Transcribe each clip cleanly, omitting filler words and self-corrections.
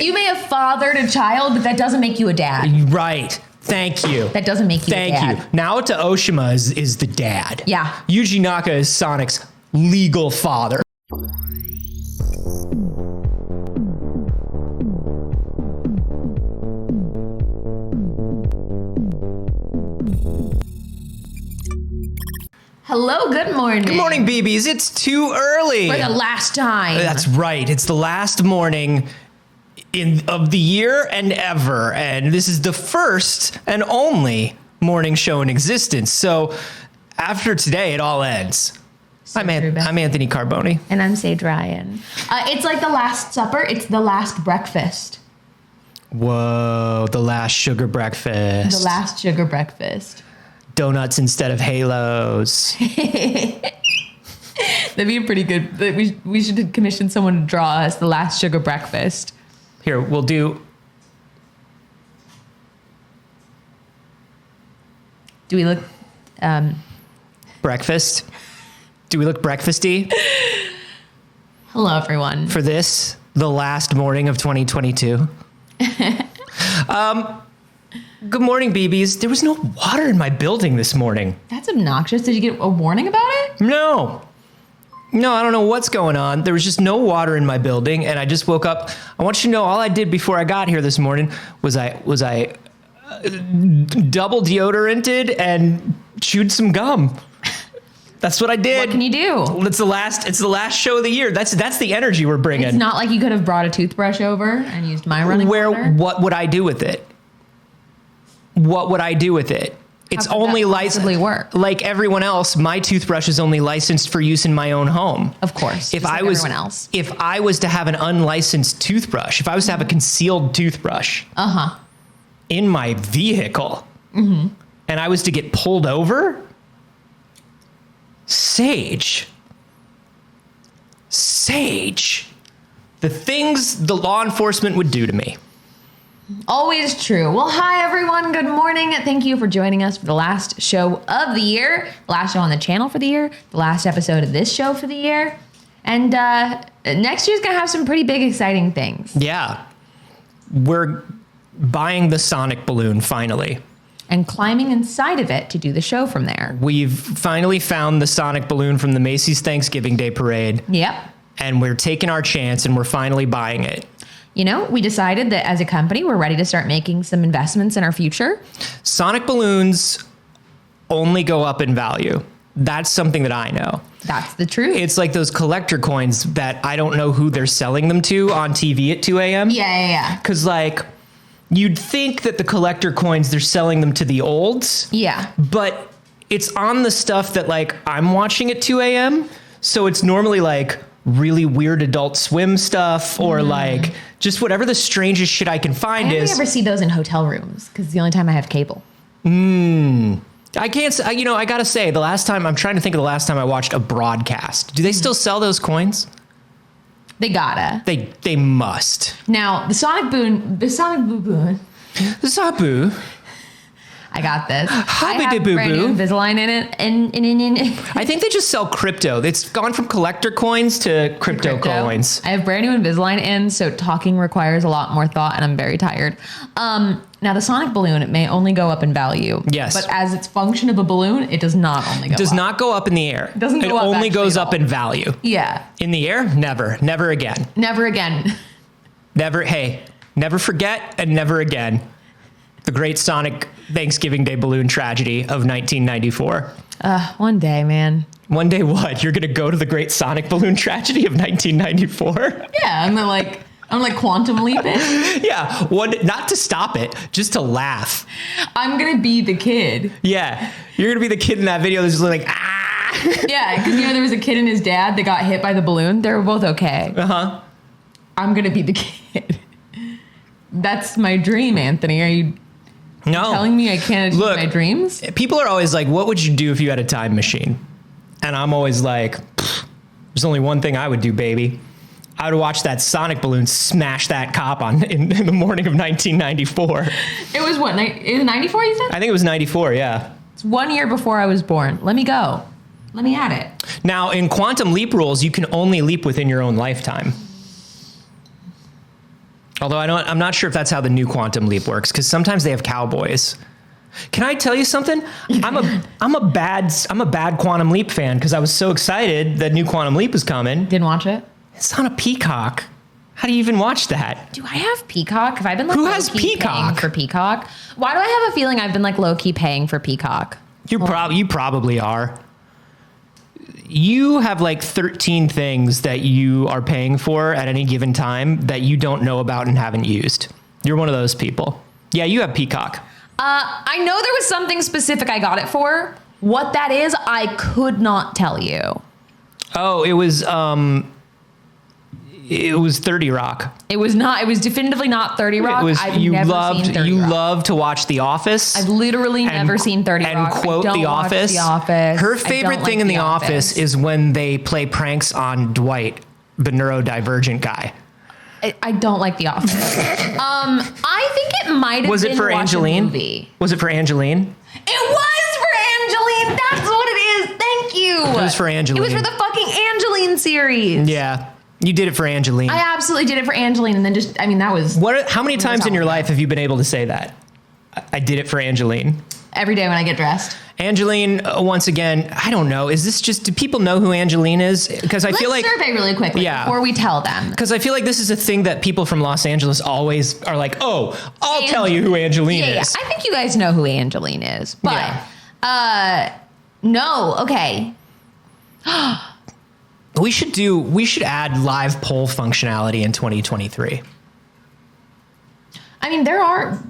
You may have fathered a child, but that doesn't make you a dad. Right. Thank you. That doesn't make you a dad. Thank you. Naoto Oshima is the dad. Yeah. Yuji Naka is Sonic's legal father. Hello, good morning. Good morning, BBs. It's too early. For the last time. That's right. It's the last morning of the year and ever. And this is the first and only morning show in existence. So after today, it all ends. I'm Anthony Carboni. And I'm Saige Ryan. It's like the Last Supper. It's the last breakfast. Whoa, the last sugar breakfast. The last sugar breakfast. Donuts instead of halos. That'd be pretty good. We should commission someone to draw us the last sugar breakfast. Here, we'll do. Do we look breakfast? Do we look breakfasty? Hello, everyone. For this, the last morning of 2022. Good morning, BBs. There was no water in my building this morning. That's obnoxious. Did you get a warning about it? No, I don't know what's going on. There was just no water in my building, and I just woke up. I want you to know all I did before I got here this morning was I double deodoranted and chewed some gum. That's what I did. What can you do? It's the last show of the year. That's the energy we're bringing. It's not like you could have brought a toothbrush over and used my running water. What would I do with it? What would I do with it? It's only licensed. Like everyone else, my toothbrush is only licensed for use in my own home. Of course. If I was to have an unlicensed toothbrush, if I was to have a concealed toothbrush in my vehicle, and I was to get pulled over, Saige, the things the law enforcement would do to me. Always true. Well, hi, everyone. Good morning. Thank you for joining us for the last show of the year, the last show on the channel for the year, the last episode of this show for the year. And next year's going to have some pretty big, exciting things. Yeah. We're buying the Sonic balloon, finally. And climbing inside of it to do the show from there. We've finally found the Sonic balloon from the Macy's Thanksgiving Day Parade. Yep. And we're taking our chance, and we're finally buying it. You know, we decided that as a company, we're ready to start making some investments in our future. Sonic balloons only go up in value. That's something that I know. That's the truth. It's like those collector coins that I don't know who they're selling them to on TV at 2 a.m. Yeah. Because, like, you'd think that the collector coins, they're selling them to the olds. Yeah. But it's on the stuff that, like, I'm watching at 2 a.m. So it's normally, like, really weird Adult Swim stuff or, like, just whatever the strangest shit I can find I only ever see those in hotel rooms because it's the only time I have cable. I can't, I gotta say, I'm trying to think of the last time I watched a broadcast. Do they still sell those coins? They gotta. They must. Now, the Sonic Boo. I got this. I have brand new Invisalign in it. I think they just sell crypto. It's gone from collector coins to crypto coins. I have brand new Invisalign in, so talking requires a lot more thought, and I'm very tired. Now, the Sonic balloon, it may only go up in value. Yes. But as its function of a balloon, it does not only go up. It does not go up in the air. It doesn't go up. It only goes up in value. Yeah. In the air? Never. Never again. Never again. Never forget and never again. The great Sonic Thanksgiving Day balloon tragedy of 1994. One day, man. One day what? You're going to go to the great Sonic balloon tragedy of 1994? Yeah, I'm like quantum leaping. Yeah, not to stop it, just to laugh. I'm going to be the kid. Yeah, you're going to be the kid in that video that's just like, ah. Yeah, because there was a kid and his dad that got hit by the balloon. They were both okay. I'm going to be the kid. That's my dream, Anthony. Are you telling me I can't achieve my dreams? People are always like, what would you do if you had a time machine? And I'm always like, there's only one thing I would do, baby. I would watch that Sonic balloon smash that cop in the morning of 1994. It was what? It was 94, you said? I think it was 94, yeah. It's 1 year before I was born. Let me go. Let me at it. Now, in quantum leap rules, you can only leap within your own lifetime. Although I'm not sure if that's how the new Quantum Leap works, because sometimes they have cowboys. Can I tell you something? I'm a bad Quantum Leap fan because I was so excited that new Quantum Leap was coming. Didn't watch it? It's on a Peacock. How do you even watch that? Do I have Peacock? Have I been like Who has Peacock? paying for Peacock? Why do I have a feeling I've been like low key paying for Peacock? You probably are. You have like 13 things that you are paying for at any given time that you don't know about and haven't used. You're one of those people. Yeah, you have Peacock. I know there was something specific I got it for. What that is, I could not tell you. Oh, it was 30 Rock. It was not. It was definitively not 30 Rock. I've never seen 30 Rock. Love to watch The Office. I've literally never seen 30 Rock. And quote The Office. Her favorite thing in The Office is when they play pranks on Dwight, the neurodivergent guy. I don't like The Office. I think it might have been for Angeline? Movie. Was it for Angeline? It was for Angeline. That's what it is. Thank you. It was for Angeline. It was for the fucking Angeline series. Yeah. You did it for Angeline. I absolutely did it for Angeline, and then that was... How many times in your life have you been able to say that? I did it for Angeline. Every day when I get dressed. Angeline, once again, I don't know. Is this just... Do people know who Angeline is? Because I feel like... Let's survey really quickly before we tell them. Because I feel like this is a thing that people from Los Angeles always are like, oh, I'll tell you who Angeline is. Yeah, I think you guys know who Angeline is. But, no, okay. We should add live poll functionality in 2023. I mean, there are,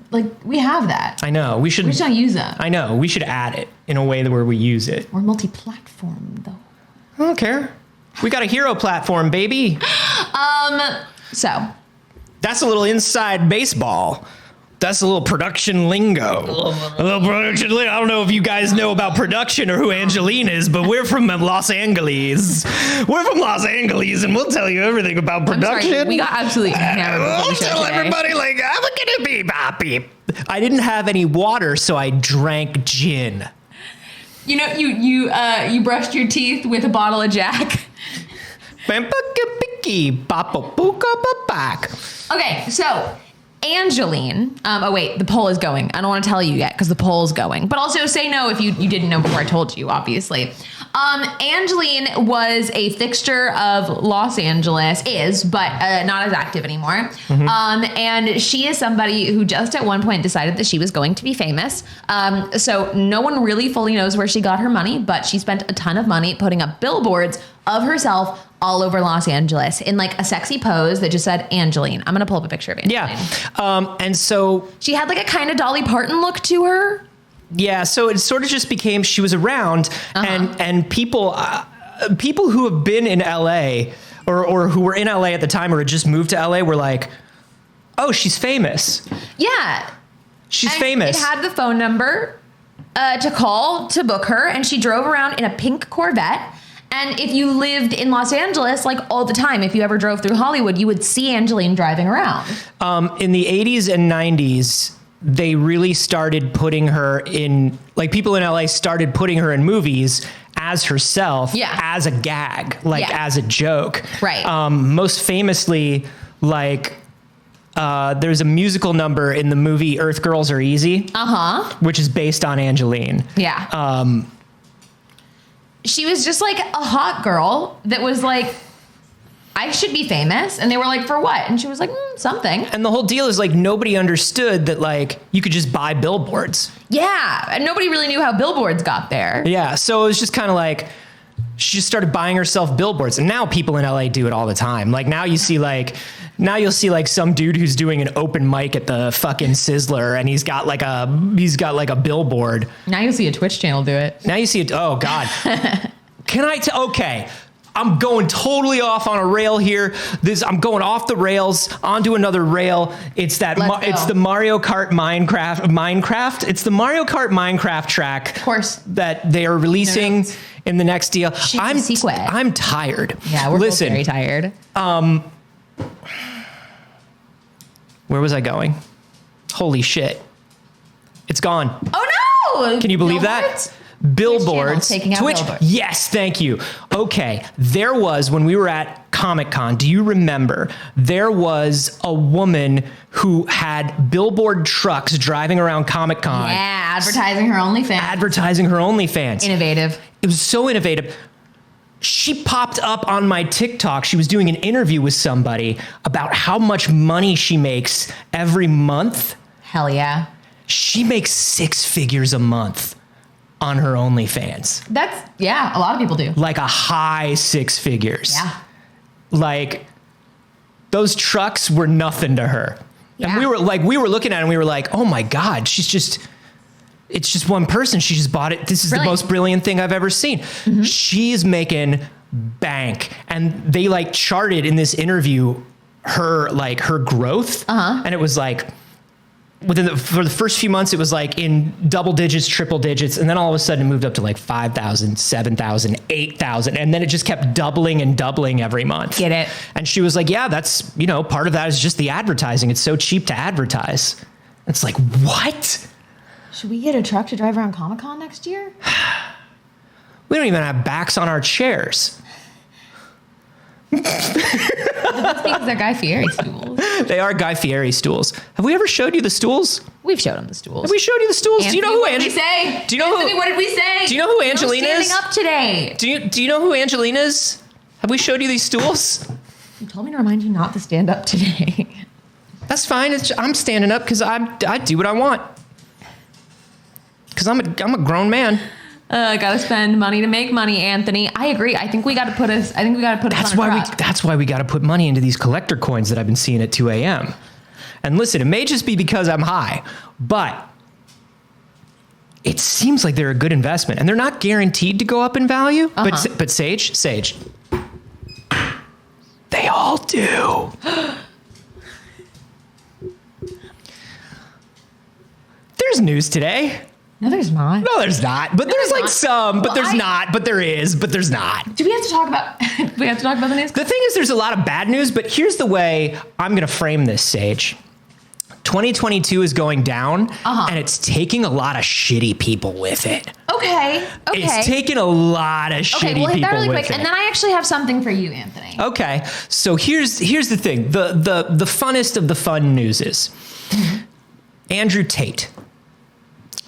we have that. I know. We should not use them. I know. We should add it in a way where we use it. We're multi-platform, though. I don't care. We got a hero platform, baby. So. That's a little inside baseball. That's a little production lingo. A little production lingo. I don't know if you guys know about production or who Angeline is, but we're from Los Angeles. We're from Los Angeles, and we'll tell you everything about production. Sorry, we got absolutely hammered. We'll tell everybody, I'm gonna be happy. I didn't have any water, so I drank gin. You know, you brushed your teeth with a bottle of Jack. Okay, so... Angeline. Oh, wait, the poll is going. I don't want to tell you yet because the poll is going. But also say no if you didn't know before I told you, obviously. Angeline was a fixture of Los Angeles, but not as active anymore. Mm-hmm. And she is somebody who just at one point decided that she was going to be famous. So no one really fully knows where she got her money, but she spent a ton of money putting up billboards of herself all over Los Angeles in a sexy pose that just said Angeline. I'm going to pull up a picture of Angeline. Yeah. And so she had a kind of Dolly Parton look to her. Yeah. So it sort of just became, she was around and people who have been in LA or who were in LA at the time or had just moved to LA were like, oh, she's famous. Yeah. She's famous. It had the phone number to call to book her, and she drove around in a pink Corvette. And if you lived in Los Angeles, all the time, if you ever drove through Hollywood, you would see Angeline driving around. In the 80s and 90s, they really started putting her in, people in LA started putting her in movies as herself, as a gag, as a joke. Right. Most famously, there's a musical number in the movie Earth Girls Are Easy, which is based on Angeline. Yeah. She was just a hot girl that was I should be famous. And they were like, for what? And she was like, something. And the whole deal is nobody understood that you could just buy billboards. Yeah. And nobody really knew how billboards got there. Yeah. So it was just kind of she just started buying herself billboards. And now people in LA do it all the time. Now you see now you'll see some dude who's doing an open mic at the fucking Sizzler and he's got a billboard. Now you'll see a Twitch channel do it. Now you see it. Oh God. Okay. I'm going totally off on a rail here. I'm going off the rails onto another rail. It's it's the Mario Kart Minecraft. It's the Mario Kart Minecraft track. Of course. That they are releasing in the next deal. I'm tired. Yeah, we're both very tired. Where was I going? Holy shit. It's gone. Oh no! Can you believe that? Billboards. Taking out Twitch. billboards. Yes, thank you. Okay. There was, when we were at Comic-Con, do you remember there was a woman who had billboard trucks driving around Comic-Con? Yeah, advertising her OnlyFans. Innovative. It was so innovative. She popped up on my TikTok. She was doing an interview with somebody about how much money she makes every month. Hell yeah. She makes 6 figures a month on her OnlyFans. A lot of people do. Like a high 6 figures. Yeah. Like those trucks were nothing to her. Yeah. And we were looking at it and we were like, oh my God, it's just one person. She just bought it. This is the most brilliant thing I've ever seen. Mm-hmm. She's making bank. And they like charted in this interview her growth. Uh-huh. And it was like, for the first few months, it was like in double digits, triple digits. And then all of a sudden it moved up to like 5,000, 7,000, 8,000. And then it just kept doubling and doubling every month. Get it? And she was like, yeah, that's, part of that is just the advertising. It's so cheap to advertise. It's like, what? Should we get a truck to drive around Comic-Con next year? We don't even have backs on our chairs. That's because they're Guy Fieri stools. They are Guy Fieri stools. Have we ever showed you the stools? We've showed them the stools. Have we showed you the stools? Anthony, do you know who what did we say? Do you know Anthony, what did we say? Do you know who Angeline is? Standing up today. Do you know who Angeline is? Have we showed you these stools? You told me to remind you not to stand up today. That's fine. I'm standing up because I do what I want. Because I'm a grown man. Gotta spend money to make money, Anthony. I agree. I think we gotta put us on a truck. That's why we gotta put money into these collector coins that I've been seeing at 2 a.m. And listen, it may just be because I'm high, but it seems like they're a good investment. And they're not guaranteed to go up in value. Uh-huh. But Saige, they all do. There's news today. No, there's not. No, there's not. But there's like some, but there's not, but there is, but there's not. Do we have to talk about the news? The thing is, there's a lot of bad news, but here's the way I'm going to frame this, Saige. 2022 is going down, and it's taking a lot of shitty people with it. Okay. It's taking a lot of shitty people with it. Okay, we'll hit that really quick, and then I actually have something for you, Anthony. Okay, so here's the thing. The funnest of the fun news is Andrew Tate.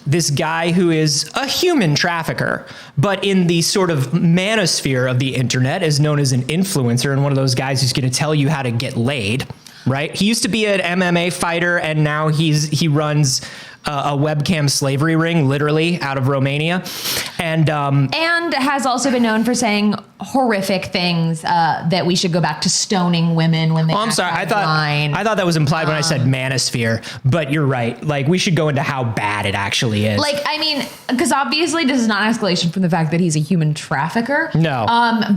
This guy who is a human trafficker, but in the sort of manosphere of the internet is known as an influencer and one of those guys who's going to tell you how to get laid, right? He used to be an MMA fighter and now he runs a webcam slavery ring, literally out of Romania. And has also been known for saying horrific things that we should go back to stoning women when they I'm sorry. I thought that was implied when I said manosphere, but you're right. Like we should go into how bad it actually is. Like, I mean, because obviously this is not an escalation from the fact that he's a human trafficker. No.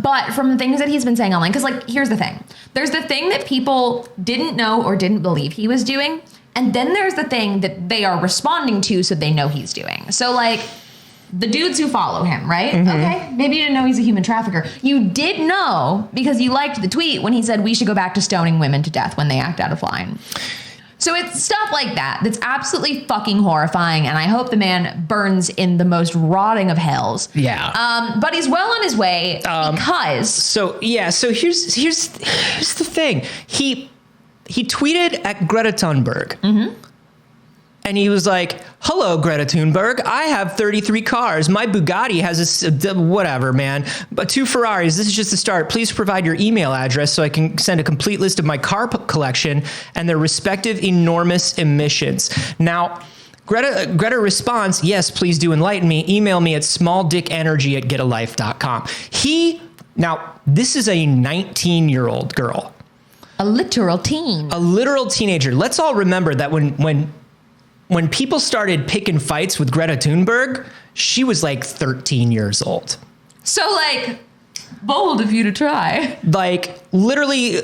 But from the things that he's been saying online, because like, here's the thing. There's the thing that people didn't know or didn't believe he was doing. And then there's the thing that they are responding to so they know he's doing. So like the dudes who follow him, right? Mm-hmm. Okay, maybe you didn't know he's a human trafficker. You did know because you liked the tweet when he said we should go back to stoning women to death when they act out of line. So it's stuff like that that's absolutely fucking horrifying, and I hope the man burns in the most rotting of hells. Yeah. But he's well on his way because. So here's the thing. He tweeted at Greta Thunberg. Mm-hmm. And he was like, hello, Greta Thunberg. I have 33 cars. My Bugatti has whatever, man. But 2 Ferraris. This is just the start. Please provide your email address so I can send a complete list of my car collection and their respective enormous emissions. Now, Greta responds, yes, please do enlighten me. Email me at smalldickenergy@getalife.com. Now, this is a 19-year-old girl. A literal teen. A literal teenager. Let's all remember that when people started picking fights with Greta Thunberg, she was like 13 years old. So like, bold of you to try. Like literally,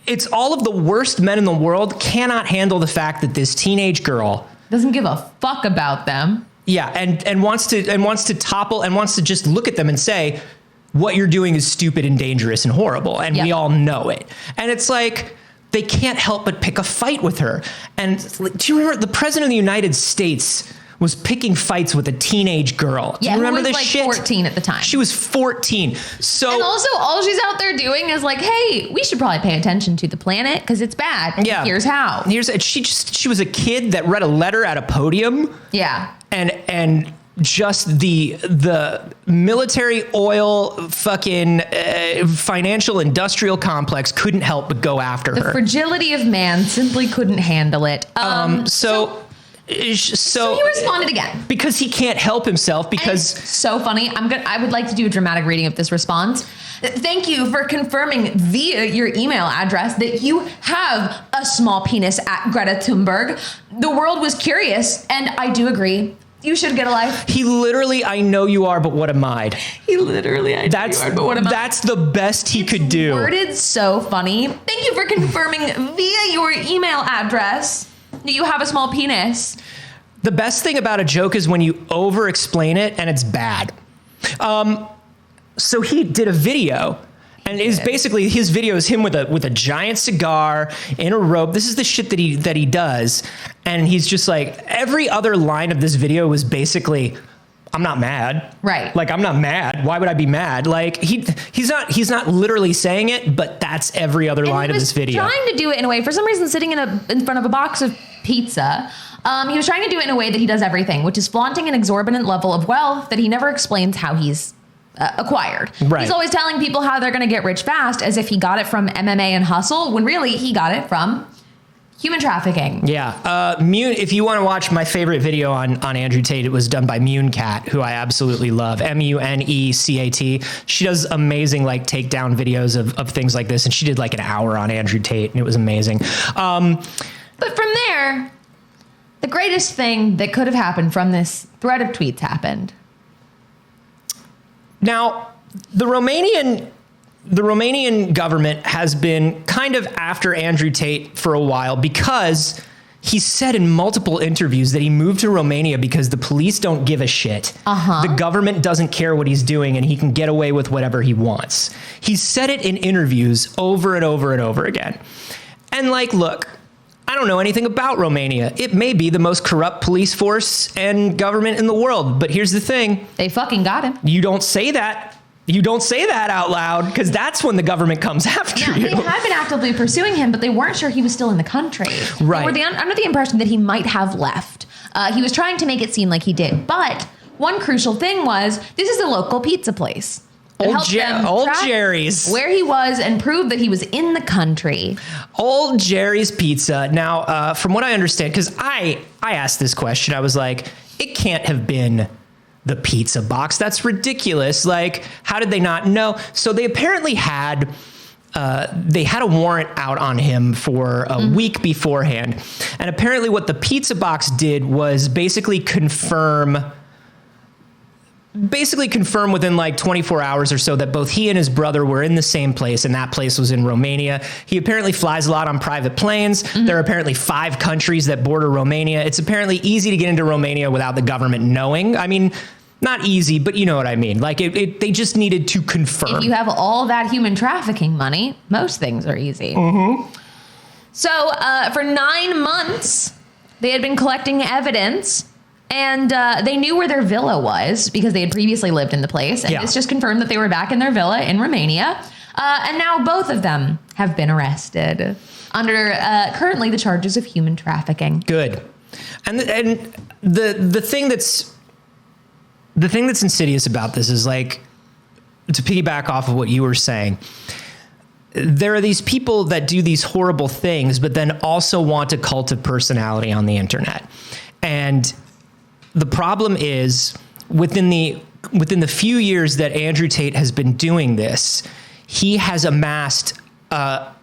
it's all of the worst men in the world cannot handle the fact that this teenage girl doesn't give a fuck about them. Yeah, and wants to topple and wants to just look at them and say, what you're doing is stupid and dangerous and horrible. And we all know it. And it's like, they can't help but pick a fight with her. And do you remember the president of the United States was picking fights with a teenage girl. Do Yeah, you remember who was this like shit? 14 at the time. She was 14. So And also, all she's out there doing is like, hey, we should probably pay attention to the planet because it's bad. Yeah. Here's how. She was a kid that read a letter at a podium. Yeah. And just the military oil fucking financial industrial complex couldn't help but go after The her. fragility of man simply couldn't handle it. So he responded again. because he can't help himself And because it's so funny. I would like to do a dramatic reading of this response. Thank you for confirming via your email address that you have a small penis at Greta Thunberg. The world was curious, and I do agree. You should get a life. he literally, I know you are, but what am I? He literally, I That's do, but what am I? that's the best he could do. Worded so funny. Thank you for confirming via your email address that you have a small penis. The best thing about a joke is when you over explain it and it's bad. So he did a video, and is basically his video is him with a giant cigar in a robe. This is the shit that he does, and he's just like, every other line of this video was basically, I'm not mad. Right. Like, I'm not mad. Why would I be mad? Like, he's not literally saying it, but that's every other line of this video. He was trying to do it in a way, for some reason, sitting in front of a box of pizza. He was trying to do it in a way that he does everything, which is flaunting an exorbitant level of wealth that he never explains how he's acquired. Right. He's always telling people how they're going to get rich fast, as if he got it from MMA and hustle, when really he got it from human trafficking. Yeah. If you want to watch my favorite video on Andrew Tate, it was done by Munecat, who I absolutely love. Munecat. She does amazing like takedown videos of things like this. And she did like an hour on Andrew Tate, and it was amazing. But from there, the greatest thing that could have happened from this thread of tweets happened. Now, the Romanian government has been kind of after Andrew Tate for a while because he said in multiple interviews that he moved to Romania because the police don't give a shit. The government doesn't care what he's doing, and he can get away with whatever he wants. He's said it in interviews over and over and over again. And like, look, I don't know anything about Romania. It may be the most corrupt police force and government in the world, but here's the thing. They fucking got him. You don't say that. You don't say that out loud, because that's when the government comes after you. They had been actively pursuing him, but they weren't sure he was still in the country. Right. They were under the impression that he might have left. He was trying to make it seem like he did. But one crucial thing was, this is a local pizza place. Old Jerry's. Where he was and prove that he was in the country. Old Jerry's Pizza. Now, from what I understand, because I asked this question, I was like, it can't have been the pizza box. That's ridiculous. Like, how did they not know? So they apparently had a warrant out on him for a week beforehand. And apparently what the pizza box did was basically confirm within like 24 hours or so that both he and his brother were in the same place, and that place was in Romania. He apparently flies a lot on private planes. There are apparently 5 countries that border Romania. It's apparently easy to get into Romania without the government knowing. I mean, not easy, but you know what I mean. Like they just needed to confirm. If you have all that human trafficking money, most things are easy. So for 9 months, they had been collecting evidence. And they knew where their villa was because they had previously lived in the place. And it's just confirmed that they were back in their villa in Romania. And now both of them have been arrested under currently the charges of human trafficking. Good. And the thing that's insidious about this is, like, to piggyback off of what you were saying, there are these people that do these horrible things, but then also want a cult of personality on the internet. And the problem is, within the few years that Andrew Tate has been doing this, he has amassed a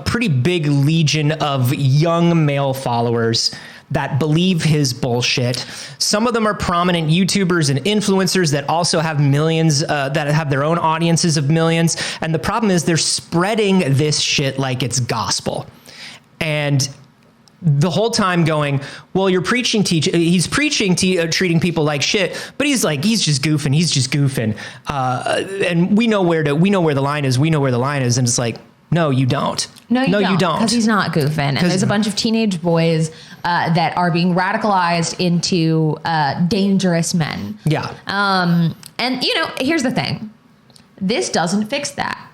pretty big legion of young male followers that believe his bullshit. Some of them are prominent YouTubers and influencers that also have millions, that have their own audiences of millions. And the problem is they're spreading this shit like it's gospel. And the whole time going, well, you're preaching, he's preaching, treating people like shit, but he's just goofing. And we know where the line is. And it's like, No, you don't. No, you don't. Because he's not goofing. And there's a bunch of teenage boys that are being radicalized into dangerous men. Yeah. And, here's the thing. This doesn't fix that.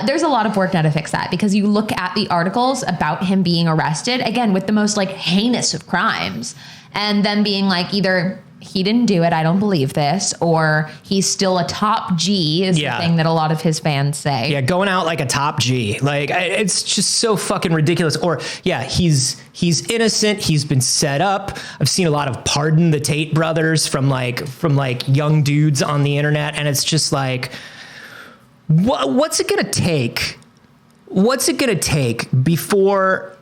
There's a lot of work now to fix that, because you look at the articles about him being arrested, again, with the most heinous of crimes, and them being either he didn't do it, I don't believe this, or he's still a top G is the thing that a lot of his fans say. Yeah, going out like a top G. It's just so fucking ridiculous. Or, he's innocent. He's been set up. I've seen a lot of pardon the Tate brothers from young dudes on the internet. And it's just what's it going to take? What's it going to take before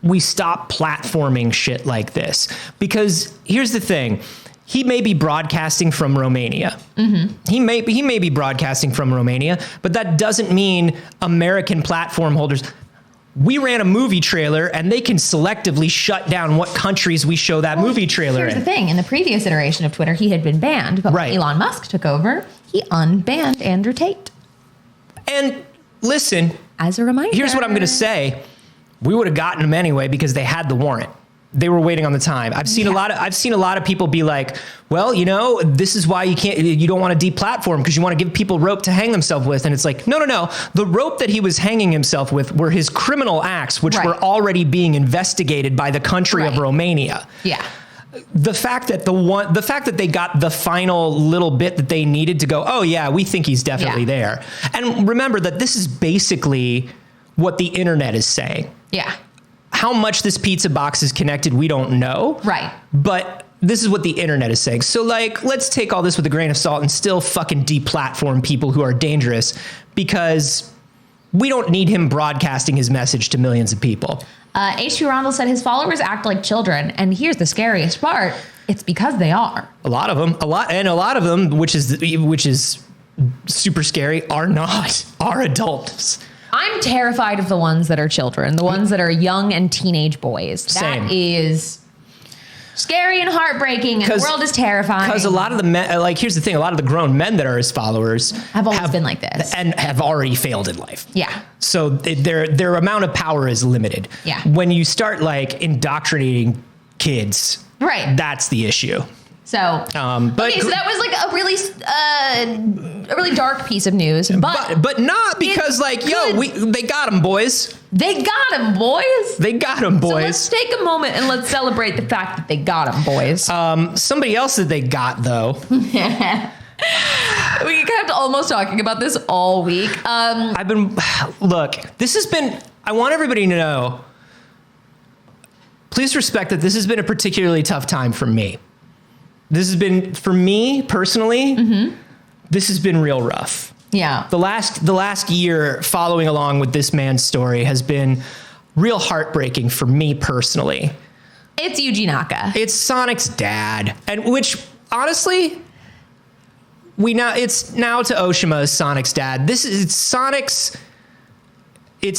we stop platforming shit like this? Because here's the thing. He may be broadcasting from Romania. Mm-hmm. He may be broadcasting from Romania, but that doesn't mean American platform holders. We ran a movie trailer and they can selectively shut down what countries we show that movie trailer in. Here's the thing. In the previous iteration of Twitter, he had been banned, but when Elon Musk took over, he unbanned Andrew Tate. And listen, as a reminder, here's what I'm going to say. We would have gotten him anyway because they had the warrant. They were waiting on the time. I've seen a lot of people be like, well, this is why you don't want to deplatform, because you want to give people rope to hang themselves with. And it's no. The rope that he was hanging himself with were his criminal acts, which were already being investigated by the country of Romania. Yeah. The fact that they got the final little bit that they needed to go, oh yeah, we think he's definitely there. And remember that this is basically what the internet is saying. Yeah. How much this pizza box is connected, we don't know. Right. But this is what the internet is saying. So let's take all this with a grain of salt and still fucking deplatform people who are dangerous, because we don't need him broadcasting his message to millions of people. H.P. Rondell said his followers act like children. And here's the scariest part. It's because they are. A lot of them, which is super scary, are adults. I'm terrified of the ones that are children, the ones that are young and teenage boys. Same. That is scary and heartbreaking, and the world is terrifying. Because a lot of the men, here's the thing, a lot of the grown men that are his followers have always been like this and have already failed in life. Yeah. So their amount of power is limited. Yeah. When you start indoctrinating kids, that's the issue. So, so that was a really dark piece of news, but not because they got him, boys. They got him, boys. They got him, boys. So let's take a moment and let's celebrate the fact that they got him, boys. Somebody else that they got, though. We kept almost talking about this all week. I want everybody to know, please respect that this has been a particularly tough time for me. This has been, for me personally, this has been real rough. Yeah. The last year following along with this man's story has been real heartbreaking for me personally. It's Yuji Naka. It's Sonic's dad. And which, honestly, it's now to Oshima as Sonic's dad. It's Sonic's. You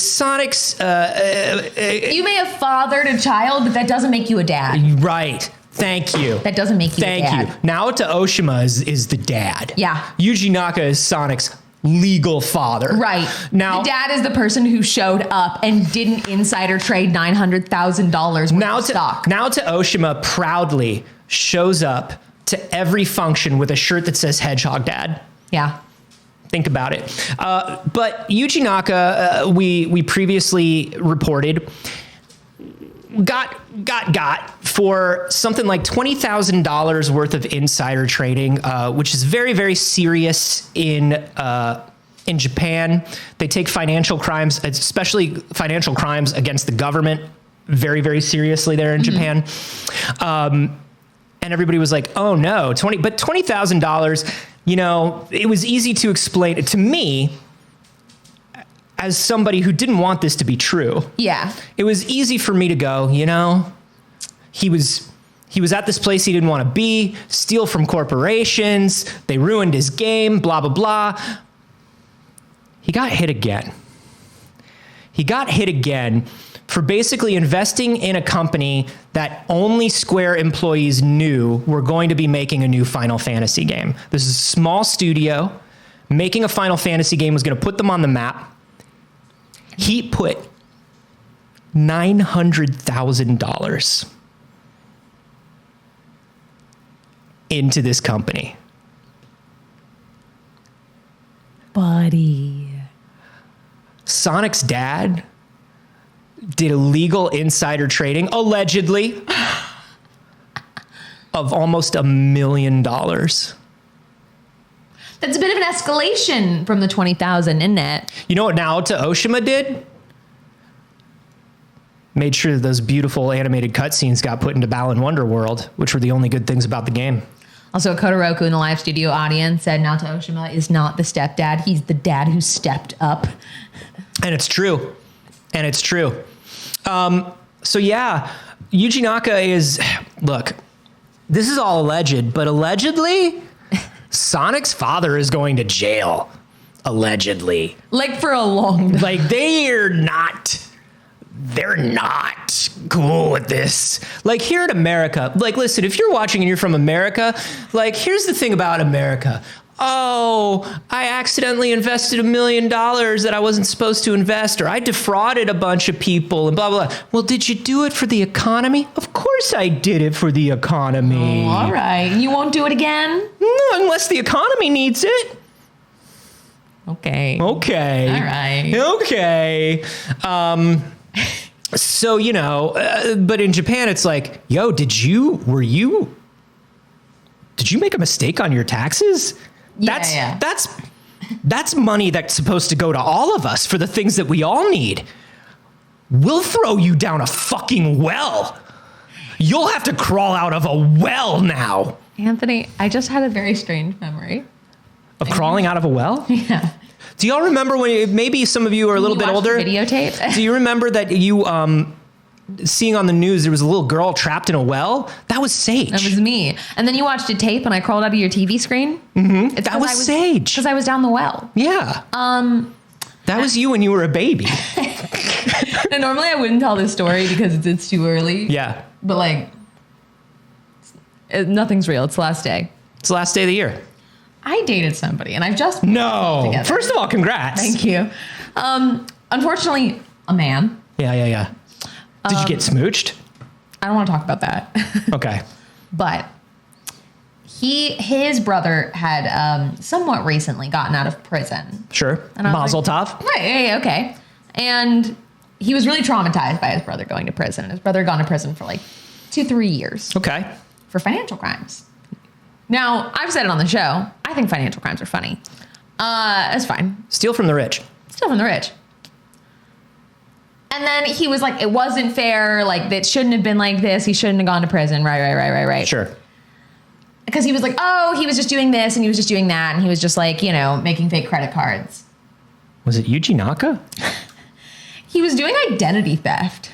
may have fathered a child, but that doesn't make you a dad. Right. Thank you. That doesn't make you a dad. Thank you. Now to Oshima is the dad. Yeah. Yuji Naka is Sonic's legal father. Right. Now, the dad is the person who showed up and didn't insider trade $900,000 worth of stock. Now to Oshima proudly shows up to every function with a shirt that says Hedgehog Dad. Yeah. Think about it. But Yuji Naka, we previously reported, got for something like $20,000 worth of insider trading, which is very, very serious in Japan. They take financial crimes, especially financial crimes against the government, very, very seriously there in Japan. And everybody was like, oh no, $20,000, it was easy to explain it to me as somebody who didn't want this to be true. Yeah. It was easy for me to go, he was at this place he didn't want to be, steal from corporations, they ruined his game, blah, blah, blah. He got hit again. For basically investing in a company that only Square employees knew were going to be making a new Final Fantasy game. This is a small studio. Making a Final Fantasy game was going to put them on the map. He put $900,000 into this company. Buddy. Sonic's dad did illegal insider trading, allegedly, of almost $1 million. That's a bit of an escalation from the 20,000, isn't it? You know what Naoto Oshima did? Made sure that those beautiful animated cutscenes got put into Balan Wonderworld, which were the only good things about the game. Also, Kodoroku in the live studio audience said Naoto Oshima is not the stepdad. He's the dad who stepped up. And it's true. So yeah, Yuji Naka is, look, this is all alleged, but allegedly, Sonic's father is going to jail. Allegedly. Like for a long time. Like they're not cool with this. Like here in America, like listen, if you're watching and you're from America, like here's the thing about America. Oh, I accidentally invested $1 million that I wasn't supposed to invest, or I defrauded a bunch of people and blah, blah, blah. Well, did you do it for the economy? Of course I did it for the economy. Oh, all right. You won't do it again? No, unless the economy needs it. Okay. Okay. All right. Okay. So, you know, but in Japan, it's like, yo, did you make a mistake on your taxes? That's money that's supposed to go to all of us for the things that we all need. We'll throw you down a fucking well. You'll have to crawl out of a well now. Anthony, I just had a very strange memory. Of crawling out of a well? Yeah. Do y'all remember when, maybe some of you are a little bit older? Videotape? Do you remember that you, seeing on the news, there was a little girl trapped in a well? That was Saige. That was me. And then you watched a tape and I crawled out of your TV screen? Mm-hmm. That was Saige. Because I was down the well. Yeah. That was you when you were a baby. And normally I wouldn't tell this story because it's too early. Yeah. But like, nothing's real. It's the last day. It's the last day of the year. I dated somebody and I've just... No. Together. First of all, congrats. Thank you. Unfortunately, a man. Yeah. Did you get smooched? I don't want to talk about that. Okay. But his brother had somewhat recently gotten out of prison. Sure. Mazel tov. Right. Yeah, okay. And he was really traumatized by his brother going to prison. And his brother had gone to prison for like 2-3 years. Okay. For financial crimes. Now, I've said it on the show. I think financial crimes are funny. It's fine. Steal from the rich. Steal from the rich. And then he was like, it wasn't fair. Like, it shouldn't have been like this. He shouldn't have gone to prison. Right. Sure. Because he was like, oh, he was just doing this and he was just doing that. And he was just like, you know, making fake credit cards. Was it Yuji Naka? He was doing identity theft.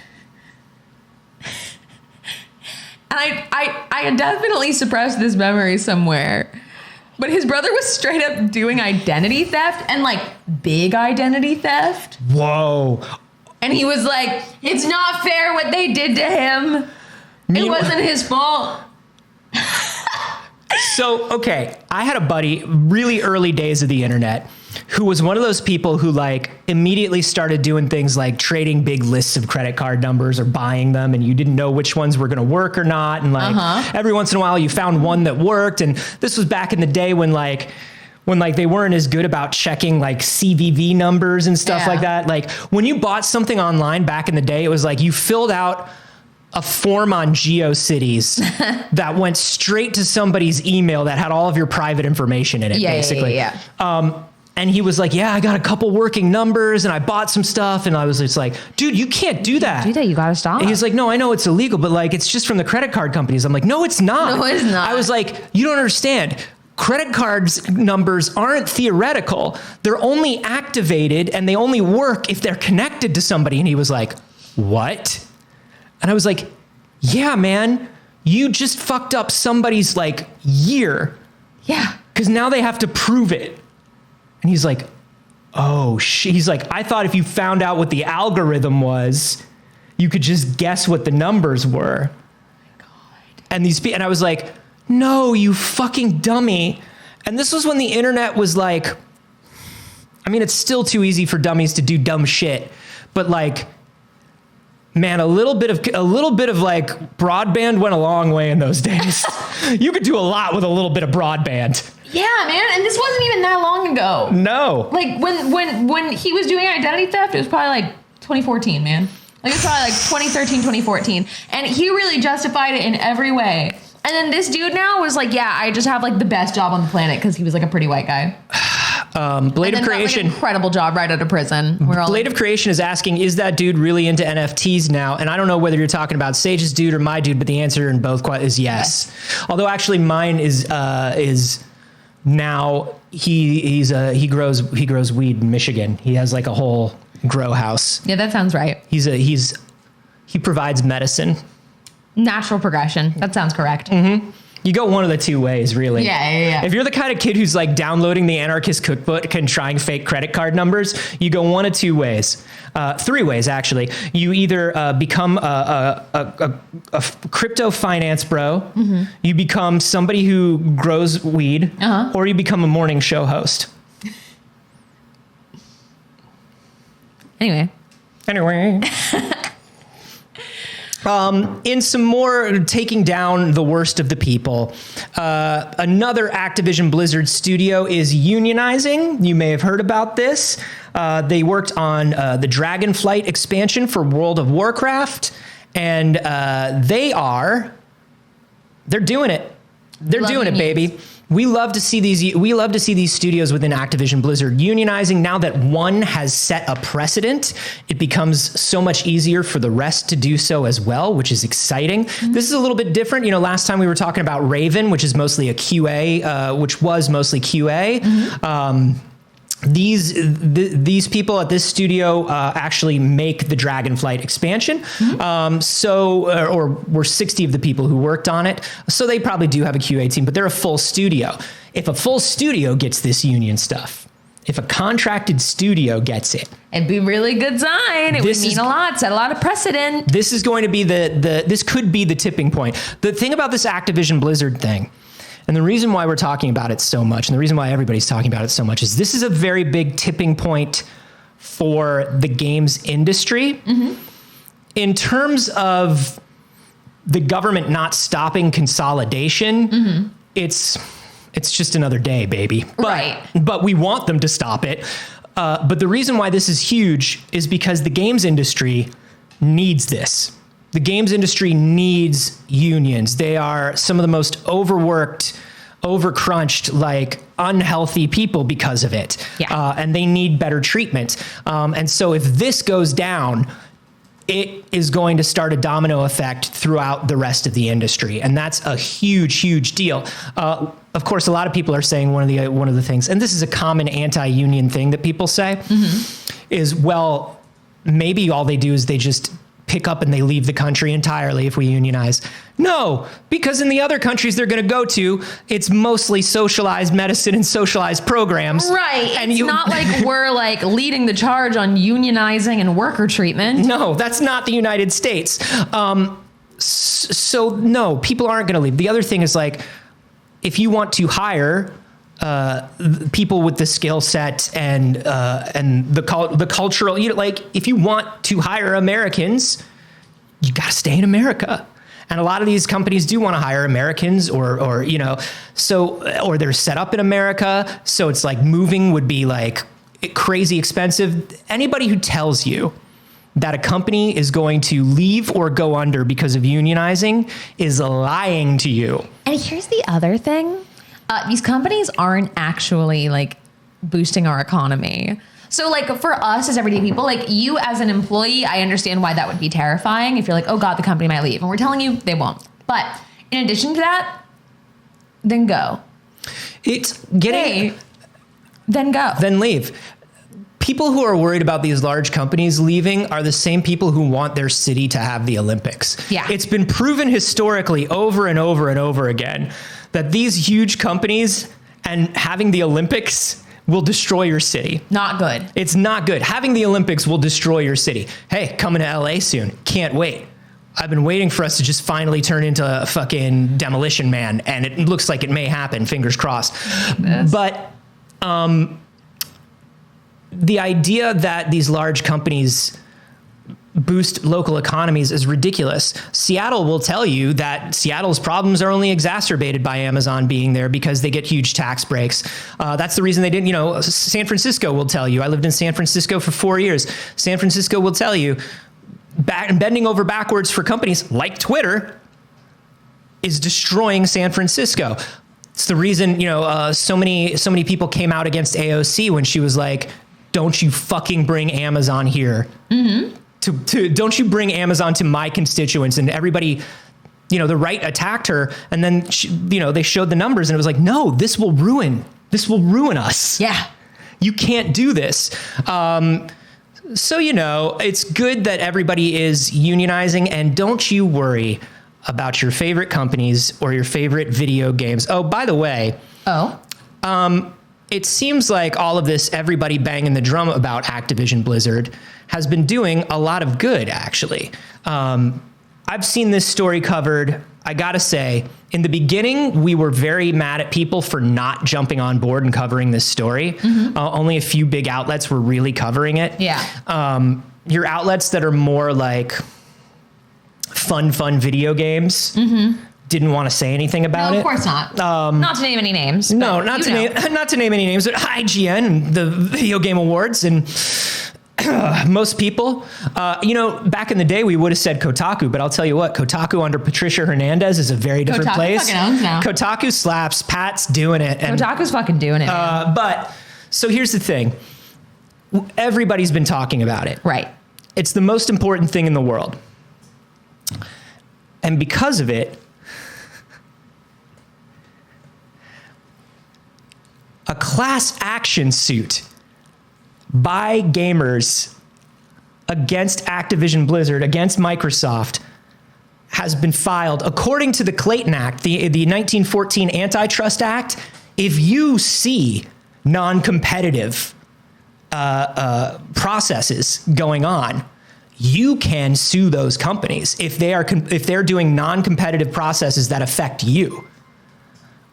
And I definitely suppressed this memory somewhere. But his brother was straight up doing identity theft and like big identity theft. Whoa. And he was like, it's not fair what they did to him. It wasn't his fault. So, okay, I had a buddy really early days of the internet who was one of those people who like immediately started doing things like trading big lists of credit card numbers or buying them, and you didn't know which ones were going to work or not. And like every once in a while you found one that worked. And this was back in the day when they weren't as good about checking like CVV numbers and stuff like that. Like when you bought something online back in the day, it was like you filled out a form on GeoCities that went straight to somebody's email that had all of your private information in it, basically. Yeah. And he was like, yeah, I got a couple working numbers and I bought some stuff. And I was just like, dude, you can't do that. You gotta stop. And he's like, no, I know it's illegal, but like, it's just from the credit card companies. I'm like, no, it's not. No, it's not. I was like, you don't understand. Credit cards numbers aren't theoretical. They're only activated and they only work if they're connected to somebody. And he was like, what? And I was like, yeah, man, you just fucked up somebody's like year. Yeah. Because now they have to prove it. And he's like, oh, shit. He's like, I thought if you found out what the algorithm was, you could just guess what the numbers were. Oh my God. And I was like, no, you fucking dummy. And this was when the internet was like, I mean, it's still too easy for dummies to do dumb shit, but like, man, a little bit of like broadband went a long way in those days. You could do a lot with a little bit of broadband. Yeah, man, and this wasn't even that long ago. No. Like when he was doing identity theft, it was probably like 2014, man. Like it was probably like 2013, 2014, and he really justified it in every way. And then this dude now was like, yeah, I just have like the best job on the planet because he was like a pretty white guy. Blade of Creation. Got, like, an incredible job right out of prison. Blade of Creation is asking, is that dude really into NFTs now? And I don't know whether you're talking about Saige's dude or my dude, but the answer in both is yes. Although actually mine is now he grows weed in Michigan. He has like a whole grow house. Yeah, that sounds right. He provides medicine. Natural progression. That sounds correct. Mm-hmm. You go one of the two ways, really. Yeah. If you're the kind of kid who's like downloading the Anarchist Cookbook and trying fake credit card numbers, you go one of two ways. 3 ways, actually. You either become a crypto finance bro, you become somebody who grows weed, or you become a morning show host. Anyway. In some more taking down the worst of the people, another Activision Blizzard studio is unionizing. You may have heard about this. They worked on the Dragonflight expansion for World of Warcraft, and they're doing it. They're doing it, baby. We love to see these studios within Activision Blizzard unionizing. Now that one has set a precedent, it becomes so much easier for the rest to do so as well, which is exciting. This is a little bit different. You know, last time we were talking about Raven, which is mostly a QA, which was mostly QA. These people at this studio actually make the Dragonflight expansion. Or were 60 of the people who worked on it. So they probably do have a QA team, but they're a full studio. If a full studio gets this union stuff, if a contracted studio gets it, it'd be a really good sign. It would mean a lot, set a lot of precedent. This is going to be this could be the tipping point. The thing about this Activision Blizzard thing, and the reason why we're talking about it so much, and the reason why everybody's talking about it so much, is this is a very big tipping point for the games industry. In terms of the government not stopping consolidation, it's just another day, baby. But we want them to stop it. But the reason why this is huge is because the games industry needs this. The games industry needs unions. They are some of the most overworked, overcrunched, like unhealthy people because of it. And they need better treatment. And so if this goes down, it is going to start a domino effect throughout the rest of the industry. And that's a huge, huge deal. Of course, a lot of people are saying one of the things, and this is a common anti-union thing that people say, is, well, maybe all they do is they just pick up and they leave the country entirely if we unionize. No, because in the other countries they're going to go to, it's mostly socialized medicine and socialized programs. Right. And it's not like we're like leading the charge on unionizing and worker treatment. No, that's not the United States. So no, people aren't going to leave. The other thing is, like, if you want to hire people with the skill set and the cultural, you know, like, if you want to hire Americans, you got to stay in America. And a lot of these companies do want to hire Americans, or you know, or they're set up in America. So it's like moving would be like crazy expensive. Anybody who tells you that a company is going to leave or go under because of unionizing is lying to you. And here's the other thing. These companies aren't actually like boosting our economy. So like for us as everyday people, like you as an employee, I understand why that would be terrifying if you're like, oh God, the company might leave. And we're telling you they won't. But in addition to that, then go. It's getting... Then go. Then leave. People who are worried about these large companies leaving are the same people who want their city to have the Olympics. Yeah. It's been proven historically over and over and over again that these huge companies and having the Olympics will destroy your city. Not good. It's not good. Having the Olympics will destroy your city. Hey, coming to LA soon. Can't wait. I've been waiting for us to just finally turn into a fucking Demolition Man, and it looks like it may happen. Fingers crossed. But the idea that these large companies boost local economies is ridiculous. Seattle will tell you that Seattle's problems are only exacerbated by Amazon being there because they get huge tax breaks. That's the reason they didn't, San Francisco will tell you. I lived in San Francisco for 4 years. San Francisco will tell you bending over backwards for companies like Twitter is destroying San Francisco. It's the reason, so many people came out against AOC when she was like, don't you fucking bring Amazon here. Mm-hmm. Don't you bring Amazon to my constituents? And everybody, the right attacked her. And then, they showed the numbers and it was like, no, this will ruin us. Yeah. You can't do this. So, it's good that everybody is unionizing, and don't you worry about your favorite companies or your favorite video games. Oh, by the way. It seems like all of this, everybody banging the drum about Activision Blizzard, has been doing a lot of good, actually. I've seen this story covered. I gotta say, in the beginning, we were very mad at people for not jumping on board and covering this story. Mm-hmm. Only a few big outlets were really covering it. Yeah. Your outlets that are more like fun video games. Mm-hmm. Didn't want to say anything about it. No, of course not. Not to name any names. No, not to name any names, but IGN and the Video Game Awards and most people. Back in the day, we would have said Kotaku, but I'll tell you what, Kotaku under Patricia Hernandez is a very different place. Fucking owns now. Kotaku slaps. Pat's doing it. And, Kotaku's fucking doing it. But so here's the thing. Everybody's been talking about it. Right. It's the most important thing in the world. And because of it, a class action suit by gamers against Activision Blizzard, against Microsoft, has been filed. According to the Clayton Act, the 1914 Antitrust Act, if you see non-competitive processes going on, you can sue those companies if they're doing non-competitive processes that affect you.